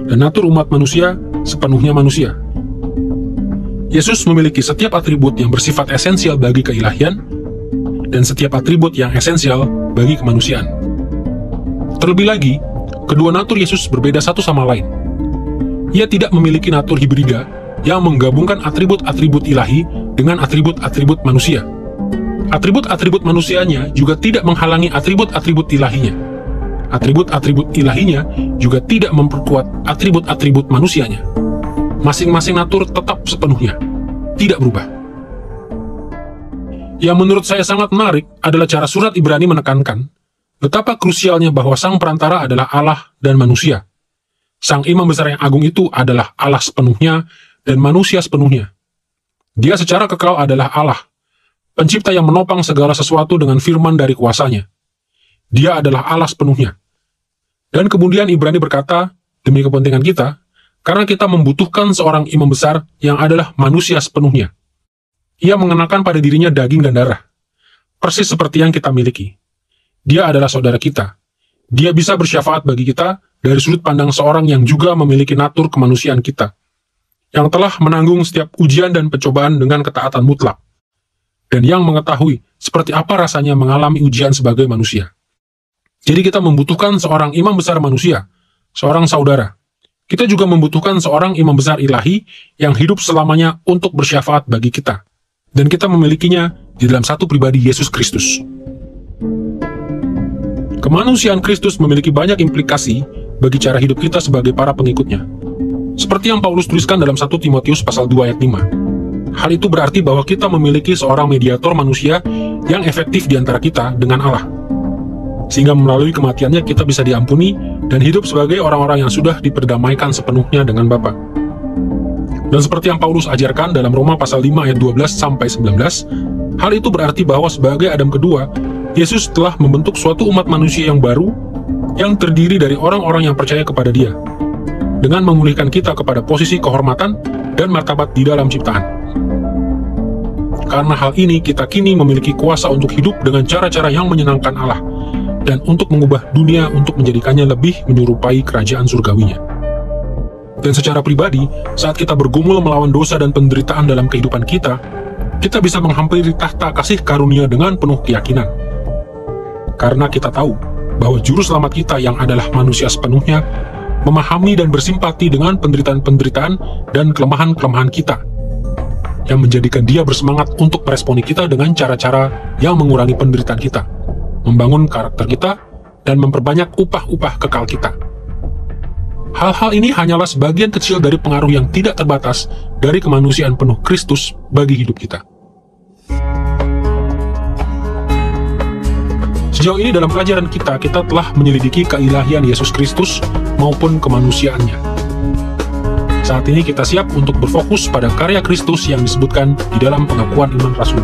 dan natur umat manusia sepenuhnya manusia. Yesus memiliki setiap atribut yang bersifat esensial bagi keilahian, dan setiap atribut yang esensial bagi kemanusiaan. Terlebih lagi, kedua natur Yesus berbeda satu sama lain. Ia tidak memiliki natur hibrida yang menggabungkan atribut-atribut ilahi dengan atribut-atribut manusia. Atribut-atribut manusianya juga tidak menghalangi atribut-atribut ilahinya. Atribut-atribut ilahinya juga tidak memperkuat atribut-atribut manusianya. Masing-masing natur tetap sepenuhnya, tidak berubah. Yang menurut saya sangat menarik adalah cara surat Ibrani menekankan betapa krusialnya bahwa Sang Perantara adalah Allah dan manusia. Sang Imam Besar yang Agung itu adalah Allah sepenuhnya dan manusia sepenuhnya. Dia secara kekal adalah Allah, pencipta yang menopang segala sesuatu dengan firman dari kuasanya. Dia adalah Allah sepenuhnya. Dan kemudian Ibrani berkata, demi kepentingan kita, karena kita membutuhkan seorang imam besar yang adalah manusia sepenuhnya. Ia mengenakan pada dirinya daging dan darah, persis seperti yang kita miliki. Dia adalah saudara kita. Dia bisa bersyafaat bagi kita dari sudut pandang seorang yang juga memiliki natur kemanusiaan kita, yang telah menanggung setiap ujian dan pencobaan dengan ketaatan mutlak, dan yang mengetahui seperti apa rasanya mengalami ujian sebagai manusia. Jadi kita membutuhkan seorang imam besar manusia, seorang saudara. Kita juga membutuhkan seorang imam besar ilahi yang hidup selamanya untuk bersyafaat bagi kita. Dan kita memilikinya di dalam satu pribadi, Yesus Kristus. Kemanusiaan Kristus memiliki banyak implikasi bagi cara hidup kita sebagai para pengikutnya. Seperti yang Paulus tuliskan dalam 1 Timotius pasal 2 ayat 5. Hal itu berarti bahwa kita memiliki seorang mediator manusia yang efektif di antara kita dengan Allah. Sehingga melalui kematiannya kita bisa diampuni dan hidup sebagai orang-orang yang sudah diperdamaikan sepenuhnya dengan Bapa. Dan seperti yang Paulus ajarkan dalam Roma pasal 5 ayat 12-19, hal itu berarti bahwa sebagai Adam kedua, Yesus telah membentuk suatu umat manusia yang baru, yang terdiri dari orang-orang yang percaya kepada Dia, dengan memulihkan kita kepada posisi kehormatan dan martabat di dalam ciptaan. Karena hal ini, kita kini memiliki kuasa untuk hidup dengan cara-cara yang menyenangkan Allah, dan untuk mengubah dunia untuk menjadikannya lebih menyerupai kerajaan surgawinya. Dan secara pribadi, saat kita bergumul melawan dosa dan penderitaan dalam kehidupan kita, kita bisa menghampiri tahta kasih karunia dengan penuh keyakinan. Karena kita tahu bahwa Juru Selamat kita yang adalah manusia sepenuhnya, memahami dan bersimpati dengan penderitaan-penderitaan dan kelemahan-kelemahan kita, yang menjadikan Dia bersemangat untuk meresponi kita dengan cara-cara yang mengurangi penderitaan kita, membangun karakter kita, dan memperbanyak upah-upah kekal kita. Hal-hal ini hanyalah sebagian kecil dari pengaruh yang tidak terbatas dari kemanusiaan penuh Kristus bagi hidup kita. Sejauh ini dalam pelajaran kita telah menyelidiki keilahian Yesus Kristus maupun kemanusiaannya. Saat ini kita siap untuk berfokus pada karya Kristus yang disebutkan di dalam pengakuan iman Rasul.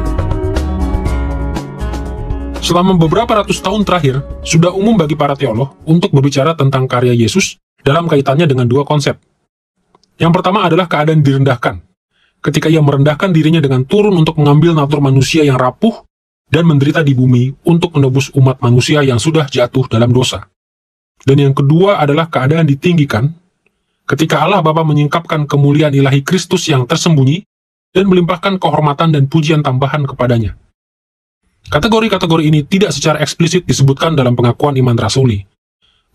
Selama beberapa ratus tahun terakhir, sudah umum bagi para teolog untuk berbicara tentang karya Yesus dalam kaitannya dengan dua konsep. Yang pertama adalah keadaan direndahkan, ketika Ia merendahkan dirinya dengan turun untuk mengambil natur manusia yang rapuh dan menderita di bumi untuk menebus umat manusia yang sudah jatuh dalam dosa. Dan yang kedua adalah keadaan ditinggikan, ketika Allah Bapa menyingkapkan kemuliaan ilahi Kristus yang tersembunyi dan melimpahkan kehormatan dan pujian tambahan kepadanya. Kategori-kategori ini tidak secara eksplisit disebutkan dalam pengakuan iman rasuli,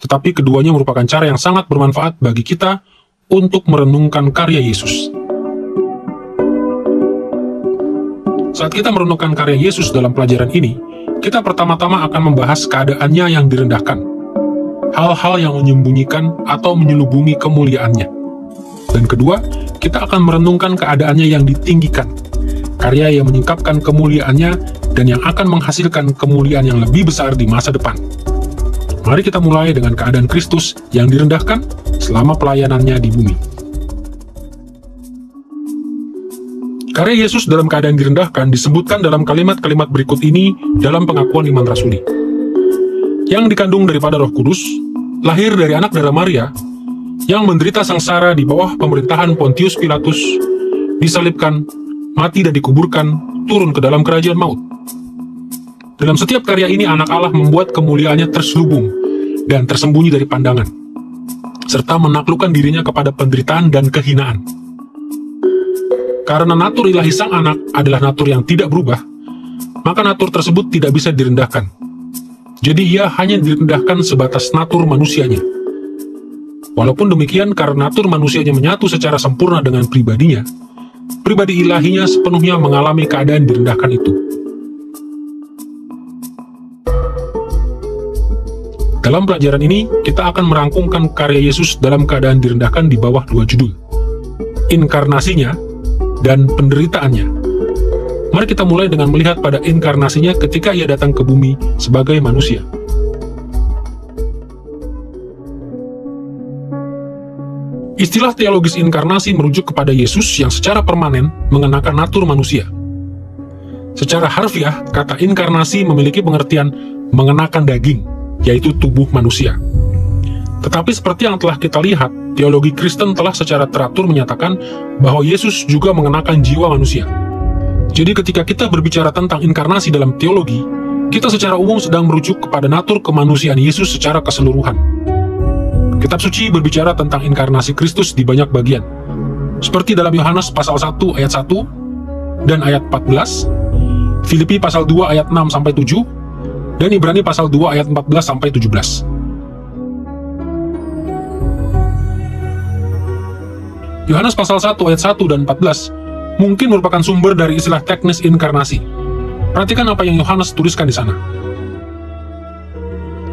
tetapi keduanya merupakan cara yang sangat bermanfaat bagi kita untuk merenungkan karya Yesus. Saat kita merenungkan karya Yesus dalam pelajaran ini, kita pertama-tama akan membahas keadaannya yang direndahkan, hal-hal yang menyembunyikan atau menyelubungi kemuliaannya. Dan kedua, kita akan merenungkan keadaannya yang ditinggikan, karya yang menyingkapkan kemuliaannya dan yang akan menghasilkan kemuliaan yang lebih besar di masa depan. Mari kita mulai dengan keadaan Kristus yang direndahkan selama pelayanannya di bumi. Karya Yesus dalam keadaan direndahkan disebutkan dalam kalimat-kalimat berikut ini dalam pengakuan iman rasuli. Yang dikandung daripada Roh Kudus, lahir dari anak darah Maria, yang menderita sengsara di bawah pemerintahan Pontius Pilatus, disalibkan, mati dan dikuburkan, turun ke dalam kerajaan maut. Dalam setiap karya ini anak Allah membuat kemuliaannya terselubung dan tersembunyi dari pandangan, serta menaklukkan dirinya kepada penderitaan dan kehinaan. Karena natur ilahi sang anak adalah natur yang tidak berubah, maka natur tersebut tidak bisa direndahkan. Jadi ia hanya direndahkan sebatas natur manusianya. Walaupun demikian, karena natur manusianya menyatu secara sempurna dengan pribadinya, pribadi ilahinya sepenuhnya mengalami keadaan direndahkan itu. Dalam pelajaran ini, kita akan merangkumkan karya Yesus dalam keadaan direndahkan di bawah dua judul, inkarnasinya dan penderitaannya. Mari kita mulai dengan melihat pada inkarnasinya ketika Ia datang ke bumi sebagai manusia. Istilah teologis inkarnasi merujuk kepada Yesus yang secara permanen mengenakan natur manusia. Secara harfiah, kata inkarnasi memiliki pengertian mengenakan daging, yaitu tubuh manusia. Tetapi seperti yang telah kita lihat, teologi Kristen telah secara teratur menyatakan bahwa Yesus juga mengenakan jiwa manusia. Jadi ketika kita berbicara tentang inkarnasi dalam teologi, kita secara umum sedang merujuk kepada natur kemanusiaan Yesus secara keseluruhan. Kitab suci berbicara tentang inkarnasi Kristus di banyak bagian, seperti dalam Yohanes pasal 1 ayat 1 dan ayat 14, Filipi pasal 2 ayat 6-7, dan Ibrani pasal 2 ayat 14-17. Yohanes pasal 1 ayat 1 dan 14 mungkin merupakan sumber dari istilah teknis inkarnasi. Perhatikan apa yang Yohanes tuliskan di sana.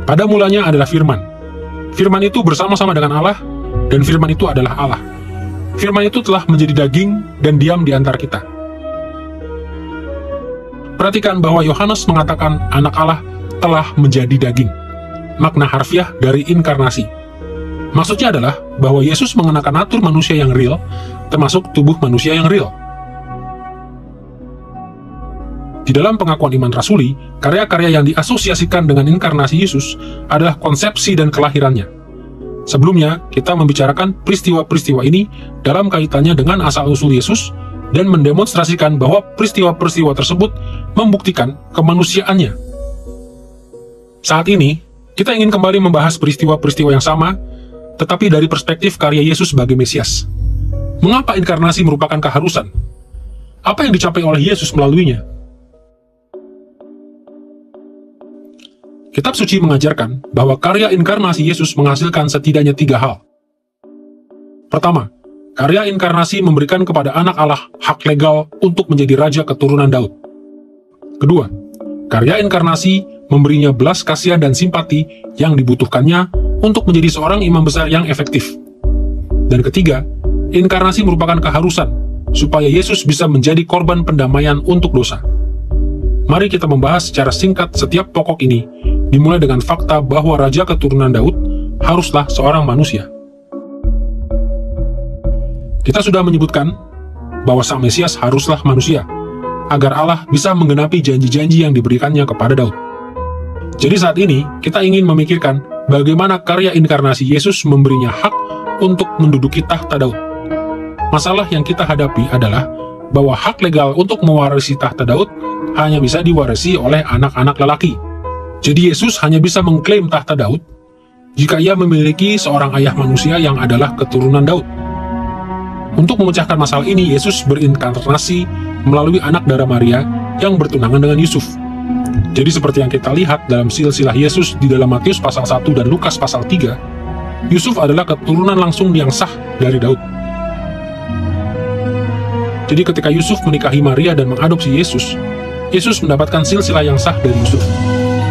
Pada mulanya adalah Firman. Firman itu bersama-sama dengan Allah, dan Firman itu adalah Allah. Firman itu telah menjadi daging dan diam di antara kita. Perhatikan bahwa Yohanes mengatakan anak Allah telah menjadi daging. Makna harfiah dari inkarnasi. Maksudnya adalah bahwa Yesus mengenakan natur manusia yang real, termasuk tubuh manusia yang real. Di dalam pengakuan iman rasuli, karya-karya yang diasosiasikan dengan inkarnasi Yesus adalah konsepsi dan kelahirannya. Sebelumnya, kita membicarakan peristiwa-peristiwa ini dalam kaitannya dengan asal-usul Yesus dan mendemonstrasikan bahwa peristiwa-peristiwa tersebut membuktikan kemanusiaannya. Saat ini, kita ingin kembali membahas peristiwa-peristiwa yang sama, tetapi dari perspektif karya Yesus sebagai Mesias. Mengapa inkarnasi merupakan keharusan? Apa yang dicapai oleh Yesus melaluinya? Kitab suci mengajarkan bahwa karya inkarnasi Yesus menghasilkan setidaknya 3 hal. Pertama, karya inkarnasi memberikan kepada anak Allah hak legal untuk menjadi raja keturunan Daud. Kedua, karya inkarnasi memberinya belas kasihan dan simpati yang dibutuhkannya untuk menjadi seorang imam besar yang efektif. Dan ketiga, inkarnasi merupakan keharusan supaya Yesus bisa menjadi korban pendamaian untuk dosa. Mari kita membahas secara singkat setiap pokok ini, dimulai dengan fakta bahwa raja keturunan Daud haruslah seorang manusia. Kita sudah menyebutkan bahwa Sang Mesias haruslah manusia, agar Allah bisa menggenapi janji-janji yang diberikannya kepada Daud. Jadi saat ini, kita ingin memikirkan bagaimana karya inkarnasi Yesus memberinya hak untuk menduduki tahta Daud. Masalah yang kita hadapi adalah bahwa hak legal untuk mewarisi tahta Daud hanya bisa diwarisi oleh anak-anak lelaki. Jadi Yesus hanya bisa mengklaim tahta Daud jika ia memiliki seorang ayah manusia yang adalah keturunan Daud. Untuk memecahkan masalah ini, Yesus berinkarnasi melalui anak darah Maria yang bertunangan dengan Yusuf. Jadi seperti yang kita lihat dalam silsilah Yesus di dalam Matius pasal 1 dan Lukas pasal 3, Yusuf adalah keturunan langsung yang sah dari Daud. Jadi ketika Yusuf menikahi Maria dan mengadopsi Yesus, Yesus mendapatkan silsilah yang sah dari Yusuf,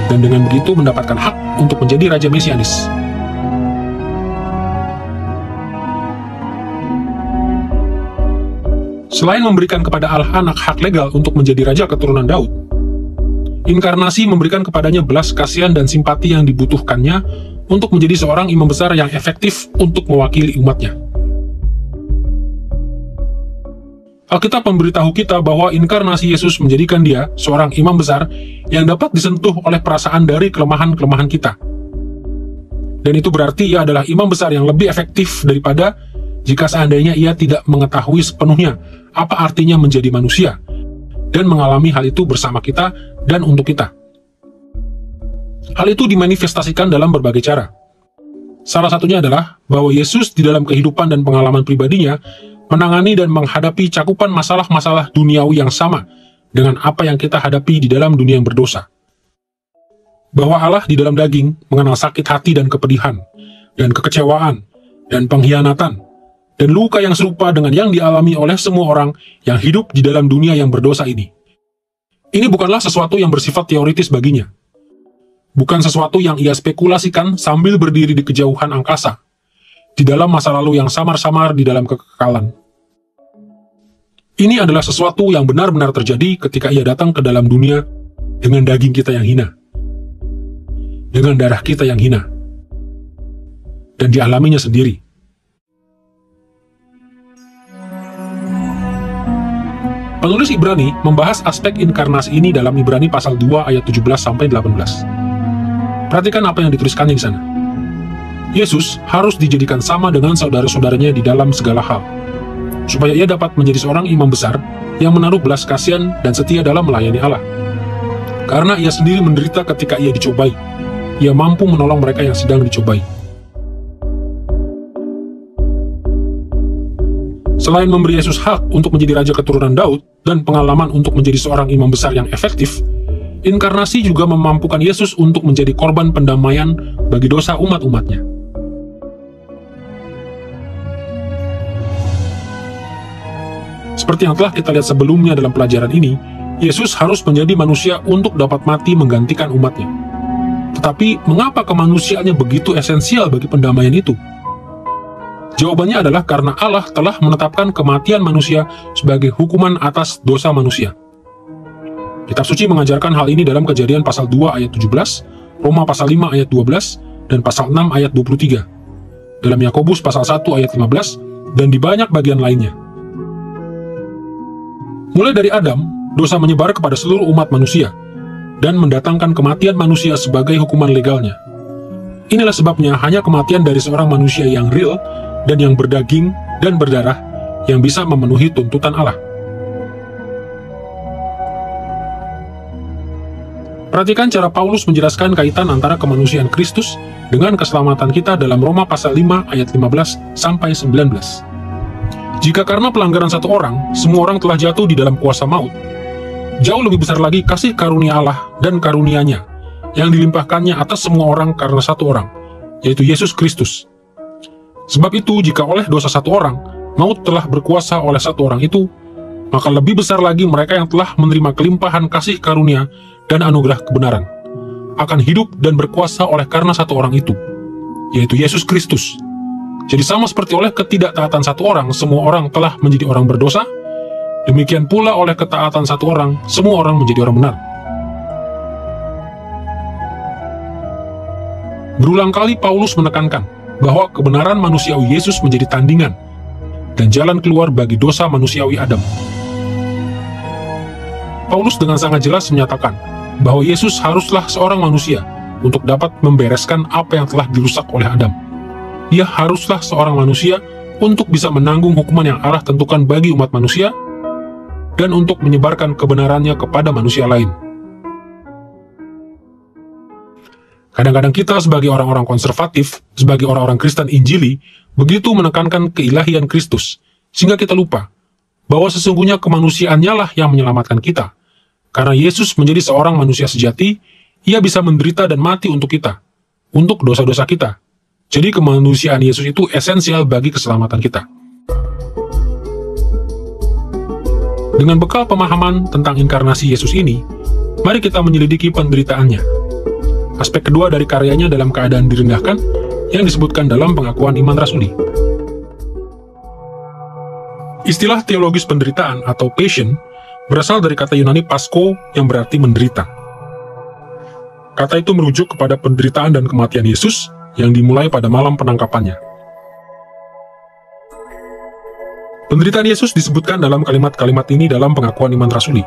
dan dengan begitu mendapatkan hak untuk menjadi Raja Mesianis. Selain memberikan kepada Allah anak hak legal untuk menjadi Raja keturunan Daud, inkarnasi memberikan kepadanya belas kasihan dan simpati yang dibutuhkannya untuk menjadi seorang imam besar yang efektif untuk mewakili umatnya. Alkitab memberitahu kita bahwa inkarnasi Yesus menjadikan dia seorang imam besar yang dapat disentuh oleh perasaan dari kelemahan-kelemahan kita. Dan itu berarti ia adalah imam besar yang lebih efektif daripada jika seandainya ia tidak mengetahui sepenuhnya apa artinya menjadi manusia, dan mengalami hal itu bersama kita dan untuk kita. Hal itu dimanifestasikan dalam berbagai cara. Salah satunya adalah bahwa Yesus di dalam kehidupan dan pengalaman pribadinya menangani dan menghadapi cakupan masalah-masalah duniawi yang sama dengan apa yang kita hadapi di dalam dunia yang berdosa. Bahwa Allah di dalam daging mengenal sakit hati dan kepedihan, dan kekecewaan, dan pengkhianatan, dan luka yang serupa dengan yang dialami oleh semua orang yang hidup di dalam dunia yang berdosa ini. Ini bukanlah sesuatu yang bersifat teoritis baginya. Bukan sesuatu yang ia spekulasikan sambil berdiri di kejauhan angkasa, di dalam masa lalu yang samar-samar di dalam kekekalan. Ini adalah sesuatu yang benar-benar terjadi ketika ia datang ke dalam dunia dengan daging kita yang hina, dengan darah kita yang hina, dan dialaminya sendiri. Penulis Ibrani membahas aspek inkarnasi ini dalam Ibrani pasal 2 ayat 17-18. Perhatikan apa yang dituliskannya di sana. Yesus harus dijadikan sama dengan saudara-saudaranya di dalam segala hal, supaya ia dapat menjadi seorang imam besar yang menaruh belas kasihan dan setia dalam melayani Allah. Karena ia sendiri menderita ketika ia dicobai, ia mampu menolong mereka yang sedang dicobai. Selain memberi Yesus hak untuk menjadi raja keturunan Daud dan pengalaman untuk menjadi seorang imam besar yang efektif, inkarnasi juga memampukan Yesus untuk menjadi korban pendamaian bagi dosa umat-umatnya. Seperti yang telah kita lihat sebelumnya dalam pelajaran ini, Yesus harus menjadi manusia untuk dapat mati menggantikan umatnya. Tetapi, mengapa kemanusiaannya begitu esensial bagi pendamaian itu? Jawabannya adalah karena Allah telah menetapkan kematian manusia sebagai hukuman atas dosa manusia. Kitab suci mengajarkan hal ini dalam Kejadian pasal 2 ayat 17, Roma pasal 5 ayat 12, dan pasal 6 ayat 23, dalam Yakobus pasal 1 ayat 15, dan di banyak bagian lainnya. Mulai dari Adam, dosa menyebar kepada seluruh umat manusia, dan mendatangkan kematian manusia sebagai hukuman legalnya. Inilah sebabnya hanya kematian dari seorang manusia yang real, dan yang berdaging dan berdarah, yang bisa memenuhi tuntutan Allah. Perhatikan cara Paulus menjelaskan kaitan antara kemanusiaan Kristus dengan keselamatan kita dalam Roma pasal 5 ayat 15-19. Jika karena pelanggaran satu orang, semua orang telah jatuh di dalam kuasa maut, jauh lebih besar lagi kasih karunia Allah dan karunia-Nya yang dilimpahkannya atas semua orang karena satu orang, yaitu Yesus Kristus. Sebab itu, jika oleh dosa satu orang, maut telah berkuasa oleh satu orang itu, maka lebih besar lagi mereka yang telah menerima kelimpahan kasih karunia dan anugerah kebenaran akan hidup dan berkuasa oleh karena satu orang itu, yaitu Yesus Kristus. Jadi sama seperti oleh ketidaktaatan satu orang, semua orang telah menjadi orang berdosa, demikian pula oleh ketaatan satu orang, semua orang menjadi orang benar. Berulang kali Paulus menekankan bahwa kebenaran manusiawi Yesus menjadi tandingan dan jalan keluar bagi dosa manusiawi Adam. Paulus dengan sangat jelas menyatakan bahwa Yesus haruslah seorang manusia untuk dapat membereskan apa yang telah dirusak oleh Adam. Ia haruslah seorang manusia untuk bisa menanggung hukuman yang Allah tentukan bagi umat manusia dan untuk menyebarkan kebenarannya kepada manusia lain. Kadang-kadang kita sebagai orang-orang konservatif, sebagai orang-orang Kristen Injili, begitu menekankan keilahian Kristus, sehingga kita lupa bahwa sesungguhnya kemanusiaannya lah yang menyelamatkan kita. Karena Yesus menjadi seorang manusia sejati, ia bisa menderita dan mati untuk kita, untuk dosa-dosa kita. Jadi kemanusiaan Yesus itu esensial bagi keselamatan kita. Dengan bekal pemahaman tentang inkarnasi Yesus ini, mari kita menyelidiki penderitaannya. Aspek kedua dari karyanya dalam keadaan direndahkan, yang disebutkan dalam pengakuan iman rasuli. Istilah teologis penderitaan atau passion berasal dari kata Yunani pasko yang berarti menderita. Kata itu merujuk kepada penderitaan dan kematian Yesus yang dimulai pada malam penangkapannya. Penderitaan Yesus disebutkan dalam kalimat-kalimat ini dalam pengakuan iman rasuli.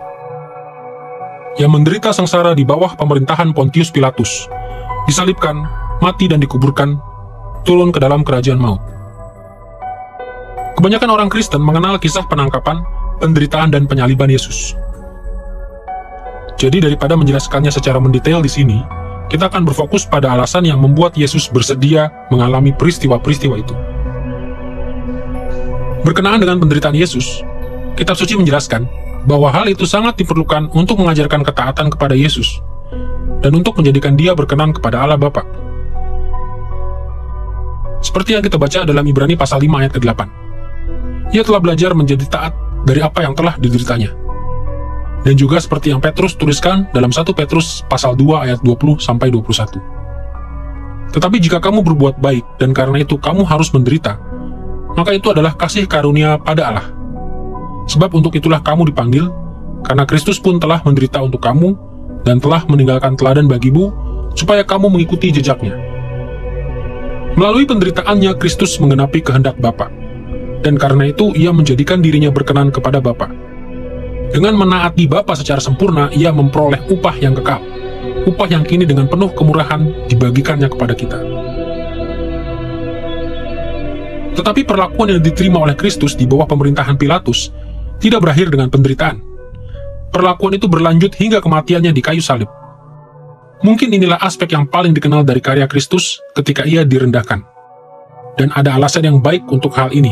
Yang menderita sengsara di bawah pemerintahan Pontius Pilatus, disalibkan, mati dan dikuburkan, turun ke dalam kerajaan maut. Kebanyakan orang Kristen mengenal kisah penangkapan, penderitaan, dan penyaliban Yesus. Jadi daripada menjelaskannya secara mendetail di sini, kita akan berfokus pada alasan yang membuat Yesus bersedia mengalami peristiwa-peristiwa itu. Berkenaan dengan penderitaan Yesus, Kitab Suci menjelaskan bahwa hal itu sangat diperlukan untuk mengajarkan ketaatan kepada Yesus dan untuk menjadikan dia berkenan kepada Allah Bapa. Seperti yang kita baca dalam Ibrani pasal 5 ayat ke-8. Ia telah belajar menjadi taat dari apa yang telah dideritanya. Dan juga seperti yang Petrus tuliskan dalam 1 Petrus pasal 2 ayat 20-21. Tetapi jika kamu berbuat baik dan karena itu kamu harus menderita, maka itu adalah kasih karunia pada Allah. Sebab untuk itulah kamu dipanggil, karena Kristus pun telah menderita untuk kamu dan telah meninggalkan teladan bagimu, supaya kamu mengikuti jejaknya. Melalui penderitaannya, Kristus menggenapi kehendak Bapa, dan karena itu ia menjadikan dirinya berkenan kepada Bapa. Dengan menaati Bapa secara sempurna, ia memperoleh upah yang kekal, upah yang kini dengan penuh kemurahan dibagikannya kepada kita. Tetapi perlakuan yang diterima oleh Kristus di bawah pemerintahan Pilatus tidak berakhir dengan penderitaan. Perlakuan itu berlanjut hingga kematiannya di kayu salib. Mungkin inilah aspek yang paling dikenal dari karya Kristus ketika ia direndahkan. Dan ada alasan yang baik untuk hal ini.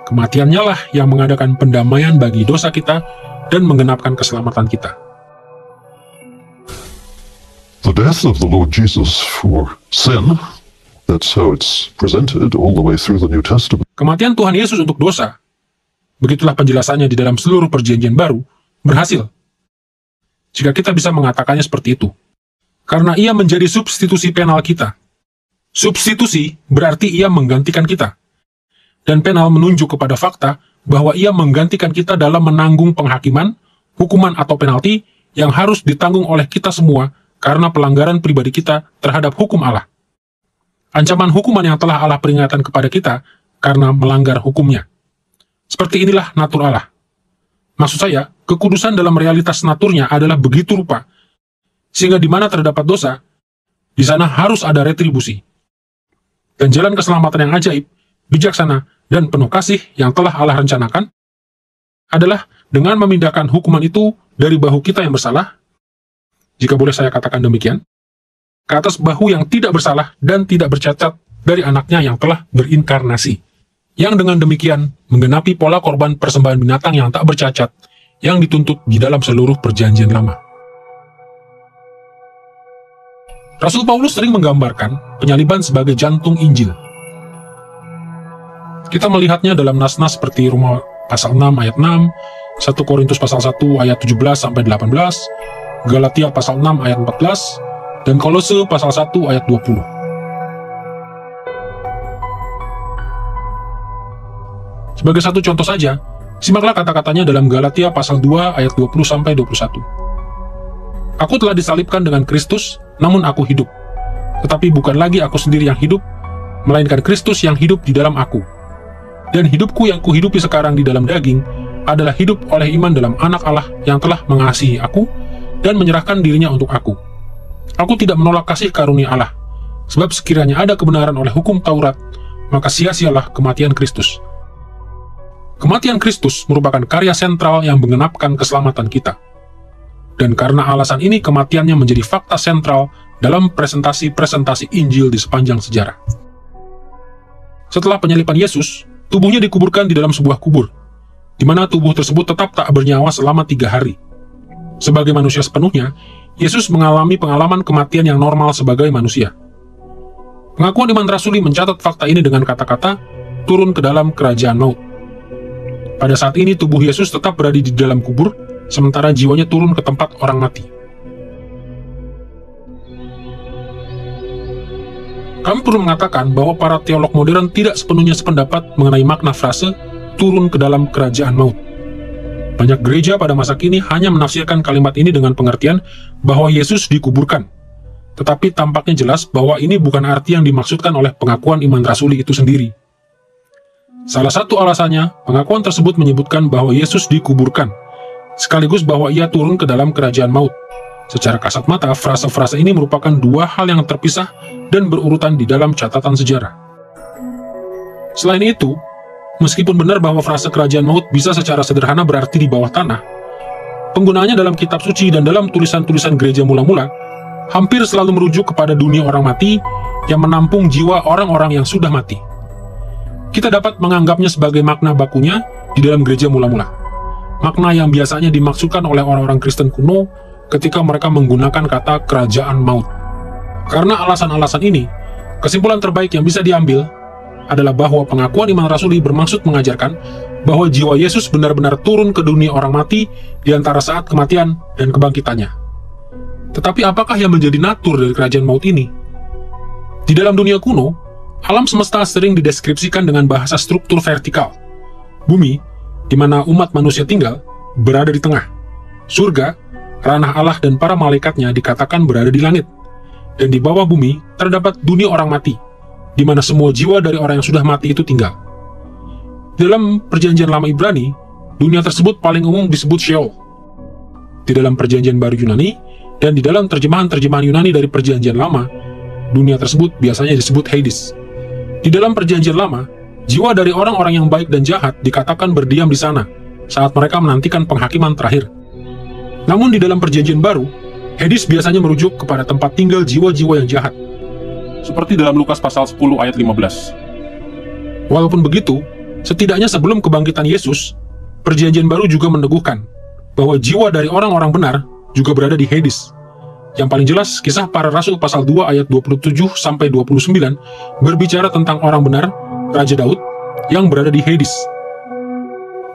Kematiannya lah yang mengadakan pendamaian bagi dosa kita dan menggenapkan keselamatan kita. The death of the Lord Jesus for sin, that's how it's presented all the way through the New Testament. Kematian Tuhan Yesus untuk dosa, begitulah penjelasannya di dalam seluruh perjanjian baru, berhasil. Jika kita bisa mengatakannya seperti itu. Karena ia menjadi substitusi penal kita. Substitusi berarti ia menggantikan kita. Dan penal menunjuk kepada fakta bahwa ia menggantikan kita dalam menanggung penghakiman, hukuman atau penalti yang harus ditanggung oleh kita semua karena pelanggaran pribadi kita terhadap hukum Allah. Ancaman hukuman yang telah Allah peringatkan kepada kita karena melanggar hukumnya. Seperti inilah natur Allah. Maksud saya, kekudusan dalam realitas naturnya adalah begitu rupa, sehingga di mana terdapat dosa, di sana harus ada retribusi. Dan jalan keselamatan yang ajaib, bijaksana, dan penuh kasih yang telah Allah rencanakan adalah dengan memindahkan hukuman itu dari bahu kita yang bersalah, jika boleh saya katakan demikian, ke atas bahu yang tidak bersalah dan tidak bercacat dari anaknya yang telah berinkarnasi. Yang dengan demikian menggenapi pola korban persembahan binatang yang tak bercacat yang dituntut di dalam seluruh perjanjian lama. Rasul Paulus sering menggambarkan penyaliban sebagai jantung Injil. Kita melihatnya dalam nas-nas seperti Roma pasal 6 ayat 6, 1 Korintus pasal 1 ayat 17-18, Galatia pasal 6 ayat 14, dan Kolose pasal 1 ayat 20. Sebagai satu contoh saja, simaklah kata-katanya dalam Galatia pasal 2 ayat 20-21. Aku telah disalibkan dengan Kristus, namun aku hidup. Tetapi bukan lagi aku sendiri yang hidup, melainkan Kristus yang hidup di dalam aku. Dan hidupku yang kuhidupi sekarang di dalam daging adalah hidup oleh iman dalam Anak Allah yang telah mengasihi aku dan menyerahkan dirinya untuk aku. Aku tidak menolak kasih karunia Allah, sebab sekiranya ada kebenaran oleh hukum Taurat, maka sia-sialah kematian Kristus. Kematian Kristus merupakan karya sentral yang menggenapkan keselamatan kita. Dan karena alasan ini kematiannya menjadi fakta sentral dalam presentasi-presentasi Injil di sepanjang sejarah. Setelah penyaliban Yesus, tubuhnya dikuburkan di dalam sebuah kubur, di mana tubuh tersebut tetap tak bernyawa selama 3 hari. Sebagai manusia sepenuhnya, Yesus mengalami pengalaman kematian yang normal sebagai manusia. Pengakuan iman rasuli mencatat fakta ini dengan kata-kata, turun ke dalam kerajaan maut. Pada saat ini tubuh Yesus tetap berada di dalam kubur, sementara jiwanya turun ke tempat orang mati. Kami perlu mengatakan bahwa para teolog modern tidak sepenuhnya sependapat mengenai makna frase turun ke dalam kerajaan maut. Banyak gereja pada masa kini hanya menafsirkan kalimat ini dengan pengertian bahwa Yesus dikuburkan. Tetapi tampaknya jelas bahwa ini bukan arti yang dimaksudkan oleh pengakuan iman rasuli itu sendiri. Salah satu alasannya, pengakuan tersebut menyebutkan bahwa Yesus dikuburkan, sekaligus bahwa ia turun ke dalam kerajaan maut. Secara kasat mata, frase-frase ini merupakan dua hal yang terpisah dan berurutan di dalam catatan sejarah. Selain itu, meskipun benar bahwa frase kerajaan maut bisa secara sederhana berarti di bawah tanah, penggunaannya dalam kitab suci dan dalam tulisan-tulisan gereja mula-mula hampir selalu merujuk kepada dunia orang mati yang menampung jiwa orang-orang yang sudah mati. Kita dapat menganggapnya sebagai makna bakunya di dalam gereja mula-mula. Makna yang biasanya dimaksudkan oleh orang-orang Kristen kuno ketika mereka menggunakan kata kerajaan maut. Karena alasan-alasan ini, kesimpulan terbaik yang bisa diambil adalah bahwa pengakuan iman rasuli bermaksud mengajarkan bahwa jiwa Yesus benar-benar turun ke dunia orang mati di antara saat kematian dan kebangkitannya. Tetapi apakah yang menjadi natur dari kerajaan maut ini? Di dalam dunia kuno, alam semesta sering dideskripsikan dengan bahasa struktur vertikal. Bumi, di mana umat manusia tinggal, berada di tengah. Surga, ranah Allah dan para malaikatnya dikatakan berada di langit. Dan di bawah bumi terdapat dunia orang mati, di mana semua jiwa dari orang yang sudah mati itu tinggal. Dalam perjanjian lama Ibrani, dunia tersebut paling umum disebut Sheol. Di dalam perjanjian baru Yunani, dan di dalam terjemahan-terjemahan Yunani dari perjanjian lama, dunia tersebut biasanya disebut Hades. Di dalam perjanjian lama, Jiwa dari orang-orang yang baik dan jahat dikatakan berdiam di sana saat mereka menantikan penghakiman terakhir. Namun di dalam Perjanjian Baru, Hades biasanya merujuk kepada tempat tinggal jiwa-jiwa yang jahat, seperti dalam Lukas pasal 10 ayat 15. Walaupun begitu, setidaknya sebelum kebangkitan Yesus, Perjanjian Baru juga meneguhkan bahwa jiwa dari orang-orang benar juga berada di Hades. Yang paling jelas, Kisah Para Rasul pasal 2 ayat 27-29 berbicara tentang orang benar, Raja Daud, yang berada di Hades.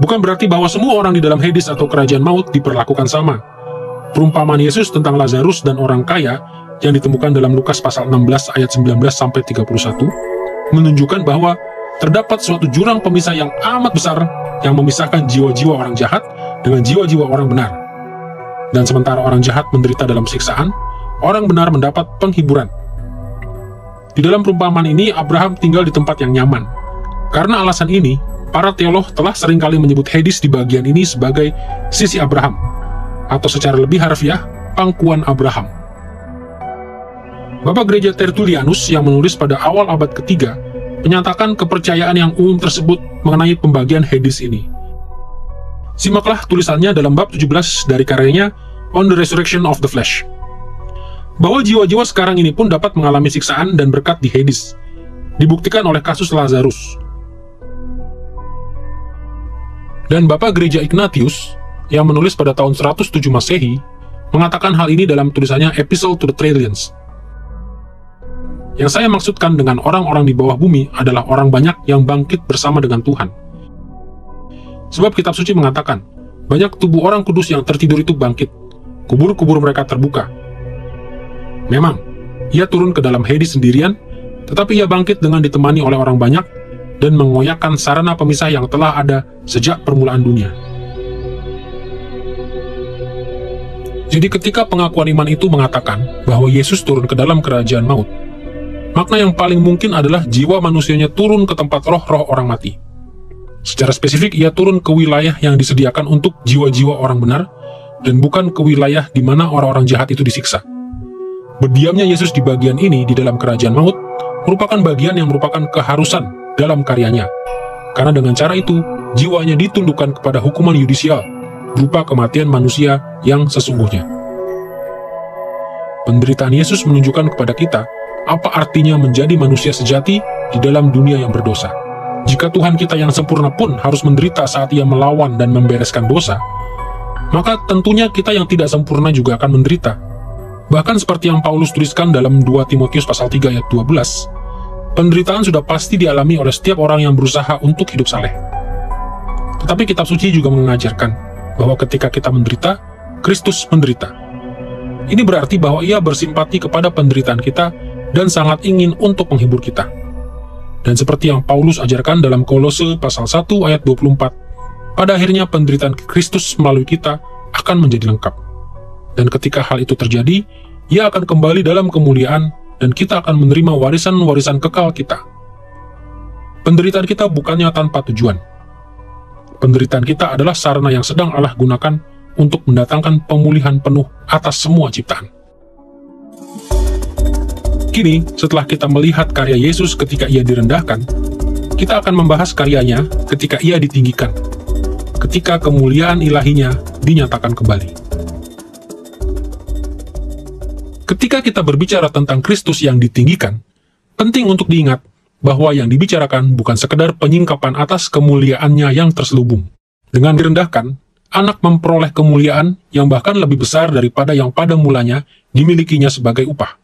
Bukan berarti bahwa semua orang di dalam Hades atau kerajaan maut diperlakukan sama. Perumpamaan Yesus tentang Lazarus dan orang kaya yang ditemukan dalam Lukas pasal 16 ayat 19-31 menunjukkan bahwa terdapat suatu jurang pemisah yang amat besar yang memisahkan jiwa-jiwa orang jahat dengan jiwa-jiwa orang benar. Dan sementara orang jahat menderita dalam siksaan, orang benar mendapat penghiburan. Di dalam perumpamaan ini, Abraham tinggal di tempat yang nyaman. Karena alasan ini, para teolog telah seringkali menyebut Hades di bagian ini sebagai sisi Abraham, atau secara lebih harfiah, pangkuan Abraham. Bapak Gereja Tertullianus yang menulis pada awal abad ketiga menyatakan kepercayaan yang umum tersebut mengenai pembagian Hades ini. Simaklah tulisannya dalam bab 17 dari karyanya On the Resurrection of the Flesh. Bahwa jiwa-jiwa sekarang ini pun dapat mengalami siksaan dan berkat di Hades, dibuktikan oleh kasus Lazarus. Dan Bapak Gereja Ignatius, yang menulis pada tahun 107 Masehi, mengatakan hal ini dalam tulisannya Epistle to the Trillians. Yang saya maksudkan dengan orang-orang di bawah bumi adalah orang banyak yang bangkit bersama dengan Tuhan. Sebab kitab suci mengatakan, banyak tubuh orang kudus yang tertidur itu bangkit, kubur-kubur mereka terbuka. Memang, ia turun ke dalam Hades sendirian, tetapi ia bangkit dengan ditemani oleh orang banyak dan mengoyakkan sarana pemisah yang telah ada sejak permulaan dunia. Jadi ketika pengakuan iman itu mengatakan bahwa Yesus turun ke dalam kerajaan maut, makna yang paling mungkin adalah jiwa manusianya turun ke tempat roh-roh orang mati. Secara spesifik, ia turun ke wilayah yang disediakan untuk jiwa-jiwa orang benar, dan bukan ke wilayah di mana orang-orang jahat itu disiksa. Berdiamnya Yesus di bagian ini di dalam kerajaan maut merupakan bagian yang merupakan keharusan dalam karyanya, karena dengan cara itu, jiwanya ditundukkan kepada hukuman yudisial, berupa kematian manusia yang sesungguhnya. Penderitaan Yesus menunjukkan kepada kita apa artinya menjadi manusia sejati di dalam dunia yang berdosa. Jika Tuhan kita yang sempurna pun harus menderita saat ia melawan dan membereskan dosa, maka tentunya kita yang tidak sempurna juga akan menderita. Bahkan seperti yang Paulus tuliskan dalam 2 Timotius pasal 3 ayat 12, penderitaan sudah pasti dialami oleh setiap orang yang berusaha untuk hidup saleh. Tetapi kitab suci juga mengajarkan bahwa ketika kita menderita, Kristus menderita. Ini berarti bahwa ia bersimpati kepada penderitaan kita dan sangat ingin untuk menghibur kita. Dan seperti yang Paulus ajarkan dalam Kolose pasal 1 ayat 24, pada akhirnya penderitaan Kristus melalui kita akan menjadi lengkap. Dan ketika hal itu terjadi, ia akan kembali dalam kemuliaan dan kita akan menerima warisan-warisan kekal kita. Penderitaan kita bukannya tanpa tujuan. Penderitaan kita adalah sarana yang sedang Allah gunakan untuk mendatangkan pemulihan penuh atas semua ciptaan. Kini, setelah kita melihat karya Yesus ketika ia direndahkan, kita akan membahas karyanya ketika ia ditinggikan, ketika kemuliaan ilahinya dinyatakan kembali. Ketika kita berbicara tentang Kristus yang ditinggikan, penting untuk diingat bahwa yang dibicarakan bukan sekedar penyingkapan atas kemuliaannya yang terselubung. Dengan direndahkan, anak memperoleh kemuliaan yang bahkan lebih besar daripada yang pada mulanya dimilikinya sebagai upah.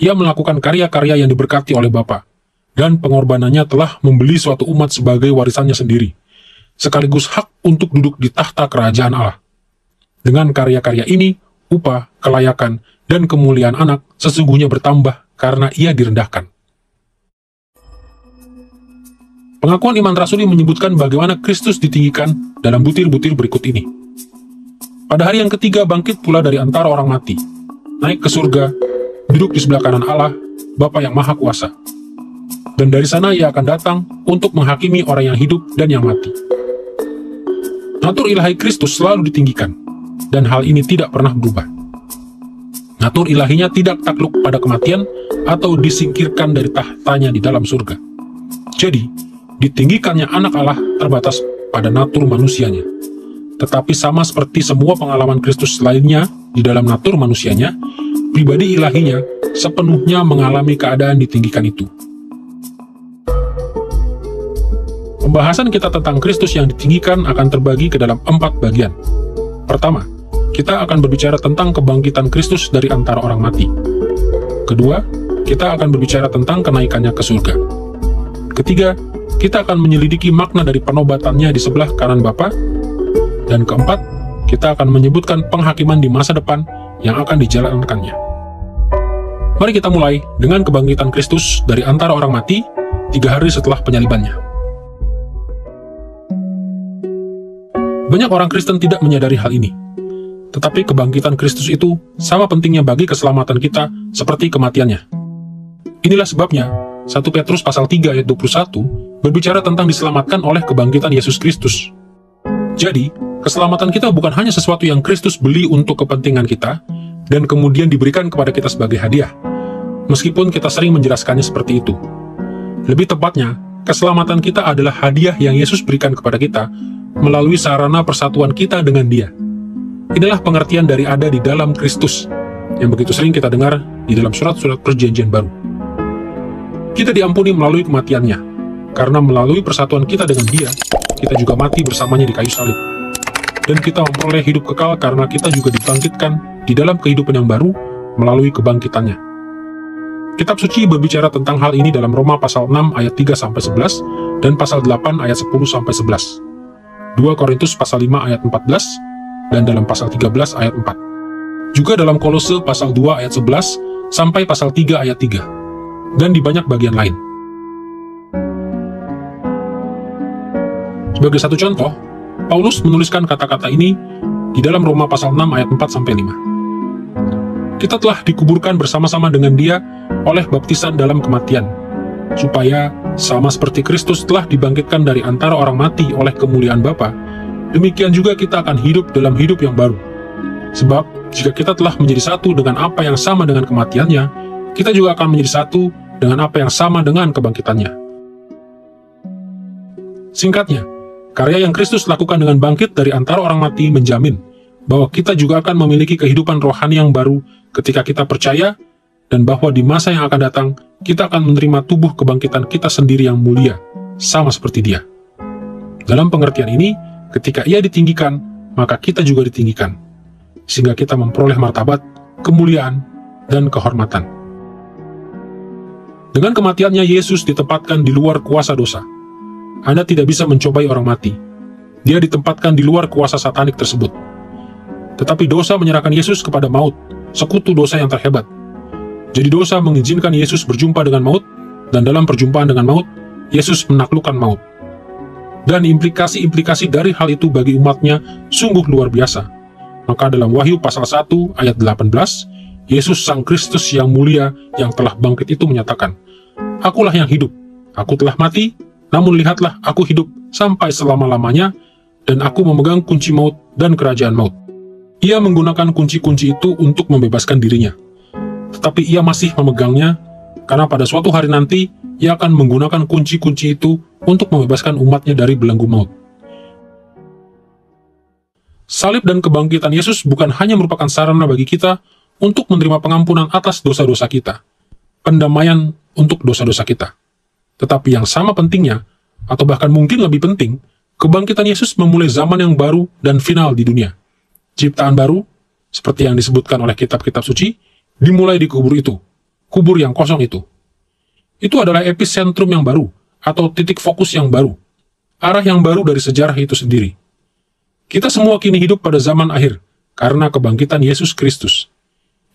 Ia melakukan karya-karya yang diberkati oleh Bapa, dan pengorbanannya telah membeli suatu umat sebagai warisannya sendiri, sekaligus hak untuk duduk di tahta kerajaan Allah. Dengan karya-karya ini, upah, kelayakan, dan kemuliaan anak sesungguhnya bertambah karena ia direndahkan. Pengakuan iman rasuli menyebutkan bagaimana Kristus ditinggikan dalam butir-butir berikut ini. Pada hari yang ketiga bangkit pula dari antara orang mati, naik ke surga, duduk di sebelah kanan Allah, Bapa yang Maha Kuasa. Dan dari sana ia akan datang untuk menghakimi orang yang hidup dan yang mati. Natur ilahi Kristus selalu ditinggikan, dan hal ini tidak pernah berubah. Natur ilahinya tidak takluk pada kematian atau disingkirkan dari tahtanya di dalam surga. Jadi, ditinggikannya anak Allah terbatas pada natur manusianya. Tetapi sama seperti semua pengalaman Kristus lainnya di dalam natur manusianya, pribadi ilahinya sepenuhnya mengalami keadaan ditinggikan itu. Pembahasan kita tentang Kristus yang ditinggikan akan terbagi ke dalam 4 bagian. Pertama, kita akan berbicara tentang kebangkitan Kristus dari antara orang mati. Kedua, kita akan berbicara tentang kenaikannya ke surga. Ketiga, kita akan menyelidiki makna dari penobatannya di sebelah kanan Bapa. Dan keempat, kita akan menyebutkan penghakiman di masa depan yang akan dijalankannya. Mari kita mulai dengan kebangkitan Kristus dari antara orang mati 3 hari setelah penyalibannya. Banyak orang Kristen tidak menyadari hal ini. Tetapi kebangkitan Kristus itu sama pentingnya bagi keselamatan kita seperti kematiannya. Inilah sebabnya 1 Petrus pasal 3 ayat 21 berbicara tentang diselamatkan oleh kebangkitan Yesus Kristus. Jadi, keselamatan kita bukan hanya sesuatu yang Kristus beli untuk kepentingan kita dan kemudian diberikan kepada kita sebagai hadiah, meskipun kita sering menjelaskannya seperti itu. Lebih tepatnya, keselamatan kita adalah hadiah yang Yesus berikan kepada kita melalui sarana persatuan kita dengan Dia. Inilah pengertian dari ada di dalam Kristus, yang begitu sering kita dengar di dalam surat-surat perjanjian baru. Kita diampuni melalui kematiannya, karena melalui persatuan kita dengan Dia, kita juga mati bersamanya di kayu salib. Dan kita memperoleh hidup kekal karena kita juga dibangkitkan di dalam kehidupan yang baru melalui kebangkitannya. Kitab suci berbicara tentang hal ini dalam Roma pasal 6 ayat 3-11 dan pasal 8 ayat 10-11. 2 Korintus pasal 5 ayat 14 dan dalam pasal 13 ayat 4. Juga dalam Kolose pasal 2 ayat 11 sampai pasal 3 ayat 3. Dan di banyak bagian lain. Sebagai satu contoh, Paulus menuliskan kata-kata ini di dalam Roma pasal 6 ayat 4-5. Kita telah dikuburkan bersama-sama dengan Dia oleh baptisan dalam kematian, supaya sama seperti Kristus telah dibangkitkan dari antara orang mati oleh kemuliaan Bapa, demikian juga kita akan hidup dalam hidup yang baru. Sebab, jika kita telah menjadi satu dengan apa yang sama dengan kematiannya, kita juga akan menjadi satu dengan apa yang sama dengan kebangkitannya. Singkatnya, karya yang Kristus lakukan dengan bangkit dari antara orang mati menjamin bahwa kita juga akan memiliki kehidupan rohani yang baru ketika kita percaya, dan bahwa di masa yang akan datang, kita akan menerima tubuh kebangkitan kita sendiri yang mulia, sama seperti Dia. Dalam pengertian ini, ketika Ia ditinggikan, maka kita juga ditinggikan, sehingga kita memperoleh martabat, kemuliaan, dan kehormatan. Dengan kematiannya, Yesus ditempatkan di luar kuasa dosa. Anda tidak bisa mencobai orang mati. Dia ditempatkan di luar kuasa satanik tersebut. Tetapi dosa menyerahkan Yesus kepada maut, sekutu dosa yang terhebat. Jadi dosa mengizinkan Yesus berjumpa dengan maut, dan dalam perjumpaan dengan maut, Yesus menaklukkan maut. Dan implikasi-implikasi dari hal itu bagi umatnya sungguh luar biasa. Maka dalam Wahyu pasal 1 ayat 18, Yesus Sang Kristus yang mulia yang telah bangkit itu menyatakan, "Akulah yang hidup, aku telah mati, namun lihatlah aku hidup sampai selama-lamanya, dan aku memegang kunci maut dan kerajaan maut." Ia menggunakan kunci-kunci itu untuk membebaskan dirinya. Tetapi ia masih memegangnya, karena pada suatu hari nanti, ia akan menggunakan kunci-kunci itu untuk membebaskan umatnya dari belenggu maut. Salib dan kebangkitan Yesus bukan hanya merupakan sarana bagi kita untuk menerima pengampunan atas dosa-dosa kita, pendamaian untuk dosa-dosa kita. Tetapi yang sama pentingnya, atau bahkan mungkin lebih penting, kebangkitan Yesus memulai zaman yang baru dan final di dunia. Ciptaan baru, seperti yang disebutkan oleh kitab-kitab suci, dimulai di kubur itu, kubur yang kosong itu. Itu adalah epicentrum yang baru, atau titik fokus yang baru, arah yang baru dari sejarah itu sendiri. Kita semua kini hidup pada zaman akhir, karena kebangkitan Yesus Kristus.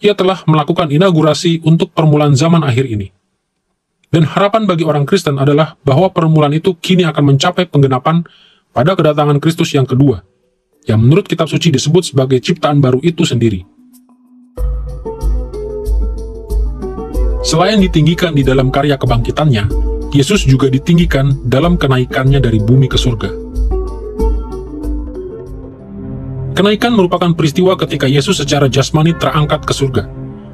Ia telah melakukan inaugurasi untuk permulaan zaman akhir ini. Dan harapan bagi orang Kristen adalah bahwa permulaan itu kini akan mencapai penggenapan pada kedatangan Kristus yang kedua, yang menurut kitab suci disebut sebagai ciptaan baru itu sendiri. Selain ditinggikan di dalam karya kebangkitannya, Yesus juga ditinggikan dalam kenaikannya dari bumi ke surga. Kenaikan merupakan peristiwa ketika Yesus secara jasmani terangkat ke surga.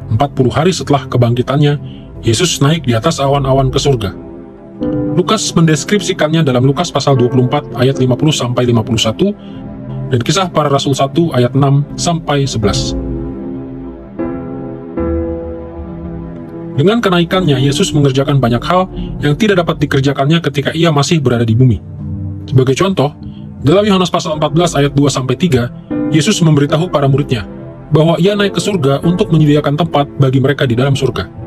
40 hari setelah kebangkitannya, Yesus naik di atas awan-awan ke surga. Lukas mendeskripsikannya dalam Lukas pasal 24 ayat 50-51 dan Kisah Para Rasul 1 ayat 6-11. Dengan kenaikannya, Yesus mengerjakan banyak hal yang tidak dapat dikerjakannya ketika ia masih berada di bumi. Sebagai contoh, dalam Yohanes pasal 14 ayat 2-3, Yesus memberitahu para muridnya bahwa ia naik ke surga untuk menyediakan tempat bagi mereka di dalam surga.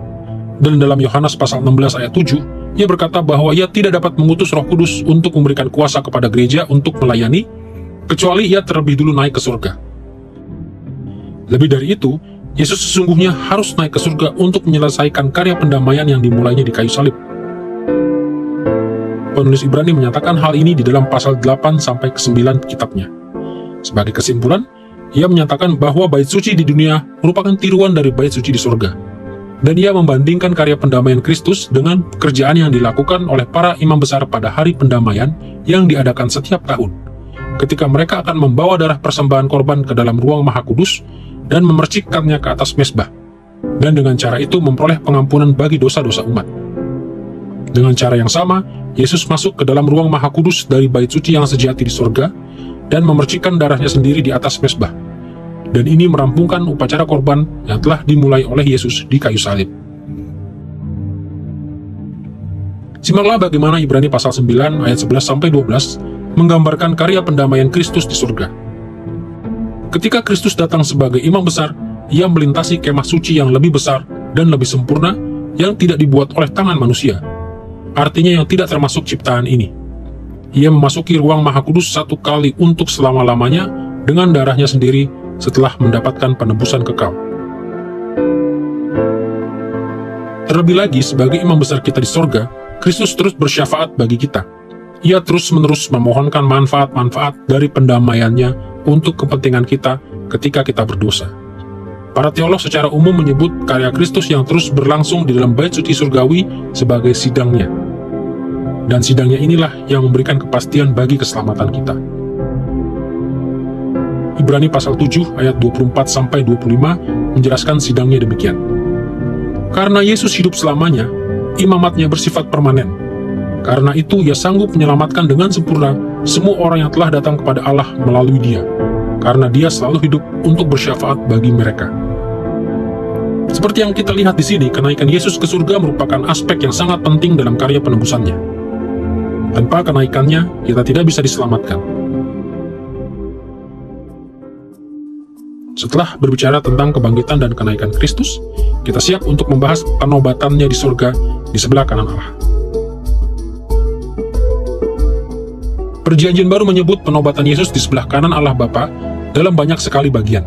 Dan dalam Yohanes pasal 16 ayat 7, ia berkata bahwa ia tidak dapat mengutus Roh Kudus untuk memberikan kuasa kepada gereja untuk melayani, kecuali ia terlebih dulu naik ke surga. Lebih dari itu, Yesus sesungguhnya harus naik ke surga untuk menyelesaikan karya pendamaian yang dimulainya di kayu salib. Penulis Ibrani menyatakan hal ini di dalam pasal 8-9 kitabnya. Sebagai kesimpulan, ia menyatakan bahwa bait suci di dunia merupakan tiruan dari bait suci di surga. Dan ia membandingkan karya pendamaian Kristus dengan pekerjaan yang dilakukan oleh para imam besar pada hari pendamaian yang diadakan setiap tahun, ketika mereka akan membawa darah persembahan korban ke dalam ruang Maha Kudus dan memercikkannya ke atas mezbah, dan dengan cara itu memperoleh pengampunan bagi dosa-dosa umat. Dengan cara yang sama, Yesus masuk ke dalam ruang Maha Kudus dari bait suci yang sejati di surga, dan memercikkan darahnya sendiri di atas mezbah. Dan ini merampungkan upacara korban yang telah dimulai oleh Yesus di kayu salib. Simaklah bagaimana Ibrani pasal 9 ayat 11-12 menggambarkan karya pendamaian Kristus di surga. Ketika Kristus datang sebagai imam besar, ia melintasi kemah suci yang lebih besar dan lebih sempurna yang tidak dibuat oleh tangan manusia, artinya yang tidak termasuk ciptaan ini. Ia memasuki ruang Maha Kudus satu kali untuk selama-lamanya dengan darahnya sendiri setelah mendapatkan penebusan kekal. Terlebih lagi, sebagai imam besar kita di sorga, Kristus terus bersyafaat bagi kita. Ia terus-menerus memohonkan manfaat-manfaat dari pendamaiannya untuk kepentingan kita ketika kita berdosa. Para teolog secara umum menyebut karya Kristus yang terus berlangsung di dalam bait suci surgawi sebagai sidangnya. Dan sidangnya inilah yang memberikan kepastian bagi keselamatan kita. Ibrani pasal 7 ayat 24-25 menjelaskan sidangnya demikian. Karena Yesus hidup selamanya, imamatnya bersifat permanen. Karena itu ia sanggup menyelamatkan dengan sempurna semua orang yang telah datang kepada Allah melalui dia, karena dia selalu hidup untuk bersyafaat bagi mereka. Seperti yang kita lihat di sini, kenaikan Yesus ke surga merupakan aspek yang sangat penting dalam karya penebusannya. Tanpa kenaikannya, kita tidak bisa diselamatkan. Setelah berbicara tentang kebangkitan dan kenaikan Kristus, kita siap untuk membahas penobatannya di surga di sebelah kanan Allah. Perjanjian Baru menyebut penobatan Yesus di sebelah kanan Allah Bapa dalam banyak sekali bagian.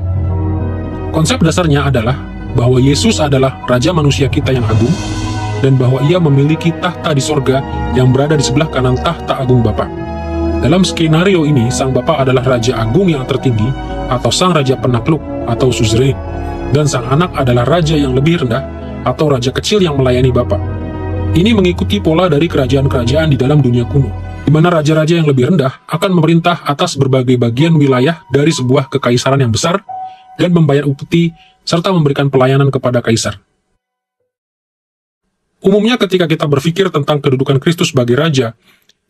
Konsep dasarnya adalah bahwa Yesus adalah Raja manusia kita yang agung, dan bahwa ia memiliki tahta di sorga yang berada di sebelah kanan tahta agung Bapa. Dalam skenario ini, Sang Bapa adalah Raja Agung yang tertinggi, atau Sang Raja Penakluk, atau Suzerain, dan Sang Anak adalah Raja yang lebih rendah, atau Raja kecil yang melayani Bapa. Ini mengikuti pola dari kerajaan-kerajaan di dalam dunia kuno, di mana raja-raja yang lebih rendah akan memerintah atas berbagai bagian wilayah dari sebuah kekaisaran yang besar, dan membayar upeti, serta memberikan pelayanan kepada kaisar. Umumnya ketika kita berpikir tentang kedudukan Kristus sebagai Raja,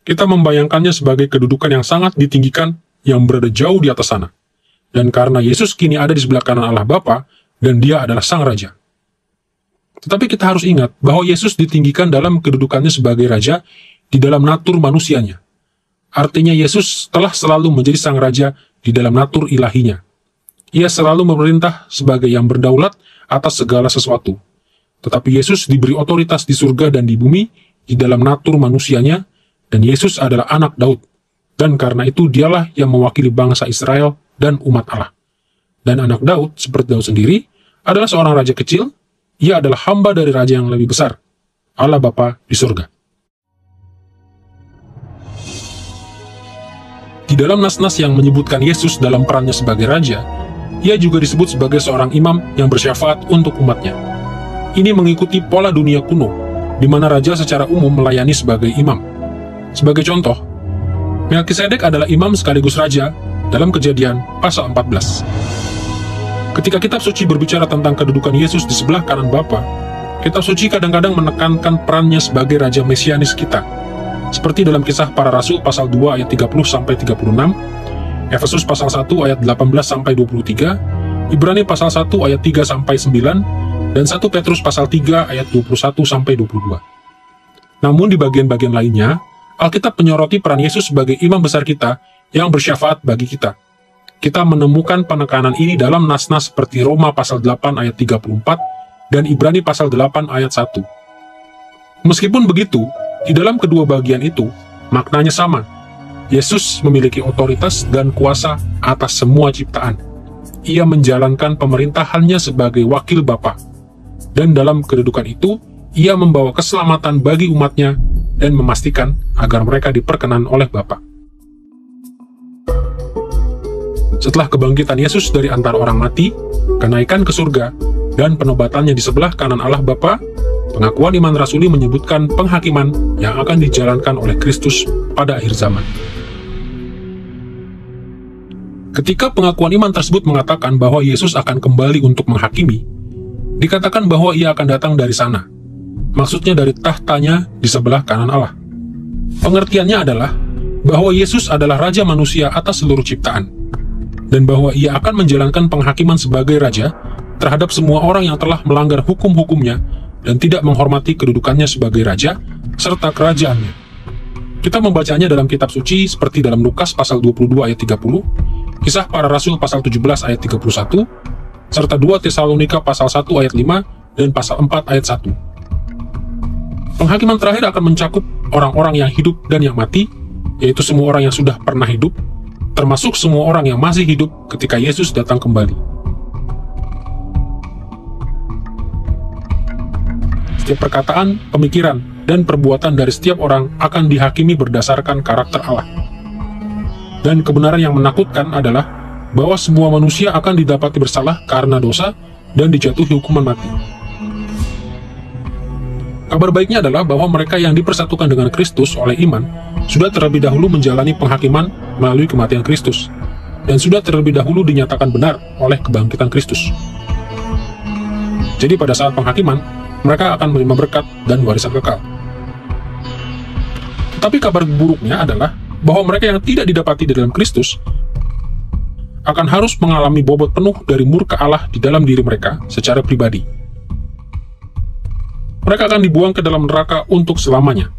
kita membayangkannya sebagai kedudukan yang sangat ditinggikan, yang berada jauh di atas sana. Dan karena Yesus kini ada di sebelah kanan Allah Bapa, dan dia adalah Sang Raja. Tetapi kita harus ingat bahwa Yesus ditinggikan dalam kedudukannya sebagai Raja di dalam natur manusianya. Artinya Yesus telah selalu menjadi Sang Raja di dalam natur ilahinya. Ia selalu memerintah sebagai yang berdaulat atas segala sesuatu. Tetapi Yesus diberi otoritas di surga dan di bumi di dalam natur manusianya, dan Yesus adalah anak Daud. Dan karena itu dialah yang mewakili bangsa Israel dan umat Allah. Dan anak Daud, seperti Daud sendiri, adalah seorang raja kecil. Ia adalah hamba dari raja yang lebih besar, Allah Bapa di surga. Di dalam nas-nas yang menyebutkan Yesus dalam perannya sebagai raja, ia juga disebut sebagai seorang imam yang bersyafaat untuk umatnya. Ini mengikuti pola dunia kuno, di mana raja secara umum melayani sebagai imam. Sebagai contoh, Melkisedek adalah imam sekaligus raja dalam Kejadian pasal 14. Ketika kitab suci berbicara tentang kedudukan Yesus di sebelah kanan Bapa, kitab suci kadang-kadang menekankan perannya sebagai raja mesianis kita, seperti dalam Kisah Para Rasul pasal 2 ayat 30-36, Efesus pasal 1 ayat 18-23, Ibrani pasal 1 ayat 3-9, dan 1 Petrus pasal 3 ayat 21-22. Namun di bagian-bagian lainnya, Alkitab menyoroti peran Yesus sebagai imam besar kita yang bersyafaat bagi kita. Kita menemukan penekanan ini dalam nas-nas seperti Roma pasal 8 ayat 34 dan Ibrani pasal 8 ayat 1. Meskipun begitu, di dalam kedua bagian itu, maknanya sama. Yesus memiliki otoritas dan kuasa atas semua ciptaan. Ia menjalankan pemerintahannya sebagai wakil Bapa. Dan dalam kedudukan itu, ia membawa keselamatan bagi umatnya dan memastikan agar mereka diperkenan oleh Bapa. Setelah kebangkitan Yesus dari antara orang mati, kenaikan ke surga, dan penobatannya di sebelah kanan Allah Bapa, pengakuan iman rasuli menyebutkan penghakiman yang akan dijalankan oleh Kristus pada akhir zaman. Ketika pengakuan iman tersebut mengatakan bahwa Yesus akan kembali untuk menghakimi, dikatakan bahwa ia akan datang dari sana. Maksudnya dari tahtanya di sebelah kanan Allah. Pengertiannya adalah bahwa Yesus adalah Raja manusia atas seluruh ciptaan, dan bahwa ia akan menjalankan penghakiman sebagai Raja terhadap semua orang yang telah melanggar hukum-hukumnya dan tidak menghormati kedudukannya sebagai Raja serta kerajaannya. Kita membacanya dalam kitab suci seperti dalam Lukas pasal 22 ayat 30, Kisah Para Rasul pasal 17 ayat 31, serta 2 Tesalonika pasal 1 ayat 5 dan pasal 4 ayat 1. Penghakiman terakhir akan mencakup orang-orang yang hidup dan yang mati, yaitu semua orang yang sudah pernah hidup, termasuk semua orang yang masih hidup ketika Yesus datang kembali. Setiap perkataan, pemikiran, dan perbuatan dari setiap orang akan dihakimi berdasarkan karakter Allah. Dan kebenaran yang menakutkan adalah bahwa semua manusia akan didapati bersalah karena dosa dan dijatuhi hukuman mati. Kabar baiknya adalah bahwa mereka yang dipersatukan dengan Kristus oleh iman sudah terlebih dahulu menjalani penghakiman melalui kematian Kristus, dan sudah terlebih dahulu dinyatakan benar oleh kebangkitan Kristus. Jadi pada saat penghakiman, mereka akan menerima berkat dan warisan kekal. Tetapi kabar buruknya adalah bahwa mereka yang tidak didapati di dalam Kristus akan harus mengalami bobot penuh dari murka Allah di dalam diri mereka secara pribadi. Mereka akan dibuang ke dalam neraka untuk selamanya.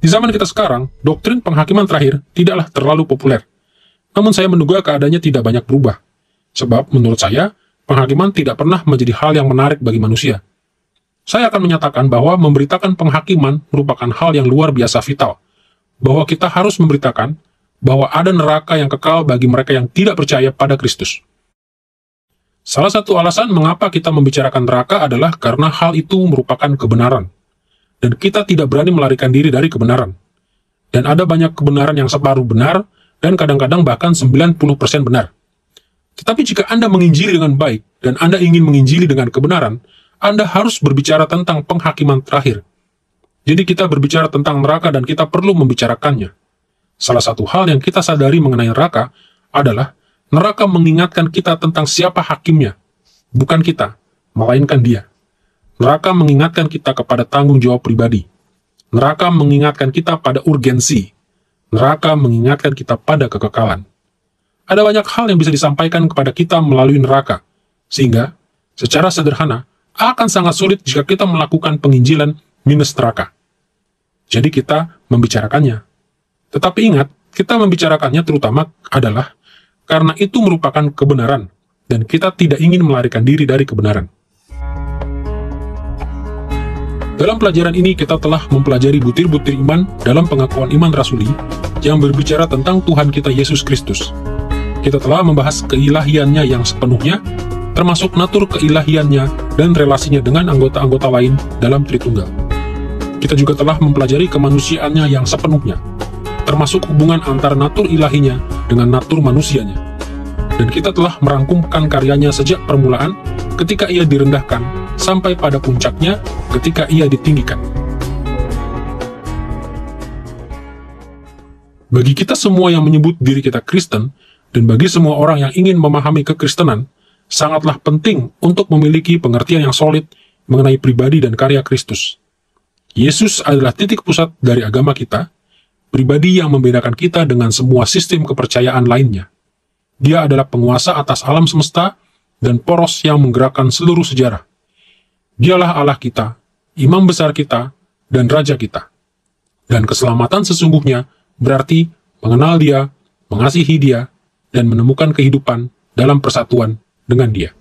Di zaman kita sekarang, doktrin penghakiman terakhir tidaklah terlalu populer. Namun saya menduga keadaannya tidak banyak berubah. Sebab menurut saya, penghakiman tidak pernah menjadi hal yang menarik bagi manusia. Saya akan menyatakan bahwa memberitakan penghakiman merupakan hal yang luar biasa vital. Bahwa kita harus memberitakan bahwa ada neraka yang kekal bagi mereka yang tidak percaya pada Kristus. Salah satu alasan mengapa kita membicarakan neraka adalah karena hal itu merupakan kebenaran. Dan kita tidak berani melarikan diri dari kebenaran. Dan ada banyak kebenaran yang separuh benar, dan kadang-kadang bahkan 90% benar. Tetapi jika Anda menginjili dengan baik, dan Anda ingin menginjili dengan kebenaran, Anda harus berbicara tentang penghakiman terakhir. Jadi kita berbicara tentang neraka dan kita perlu membicarakannya. Salah satu hal yang kita sadari mengenai neraka adalah neraka mengingatkan kita tentang siapa hakimnya, bukan kita, melainkan dia. Neraka mengingatkan kita kepada tanggung jawab pribadi. Neraka mengingatkan kita pada urgensi. Neraka mengingatkan kita pada kekekalan. Ada banyak hal yang bisa disampaikan kepada kita melalui neraka, sehingga, secara sederhana, akan sangat sulit jika kita melakukan penginjilan minus neraka. Jadi kita membicarakannya. Tetapi ingat, kita membicarakannya terutama adalah karena itu merupakan kebenaran, dan kita tidak ingin melarikan diri dari kebenaran. Dalam pelajaran ini, kita telah mempelajari butir-butir iman dalam pengakuan iman rasuli yang berbicara tentang Tuhan kita Yesus Kristus. Kita telah membahas keilahiannya yang sepenuhnya, termasuk natur keilahiannya dan relasinya dengan anggota-anggota lain dalam Tritunggal. Kita juga telah mempelajari kemanusiaannya yang sepenuhnya, termasuk hubungan antara natur ilahinya dengan natur manusianya. Dan kita telah merangkumkan karyanya sejak permulaan ketika ia direndahkan sampai pada puncaknya ketika ia ditinggikan. Bagi kita semua yang menyebut diri kita Kristen, dan bagi semua orang yang ingin memahami kekristenan, sangatlah penting untuk memiliki pengertian yang solid mengenai pribadi dan karya Kristus. Yesus adalah titik pusat dari agama kita, pribadi yang membedakan kita dengan semua sistem kepercayaan lainnya. Dia adalah penguasa atas alam semesta dan poros yang menggerakkan seluruh sejarah. Dialah Allah kita, imam besar kita, dan raja kita. Dan keselamatan sesungguhnya berarti mengenal Dia, mengasihi Dia, dan menemukan kehidupan dalam persatuan dengan Dia.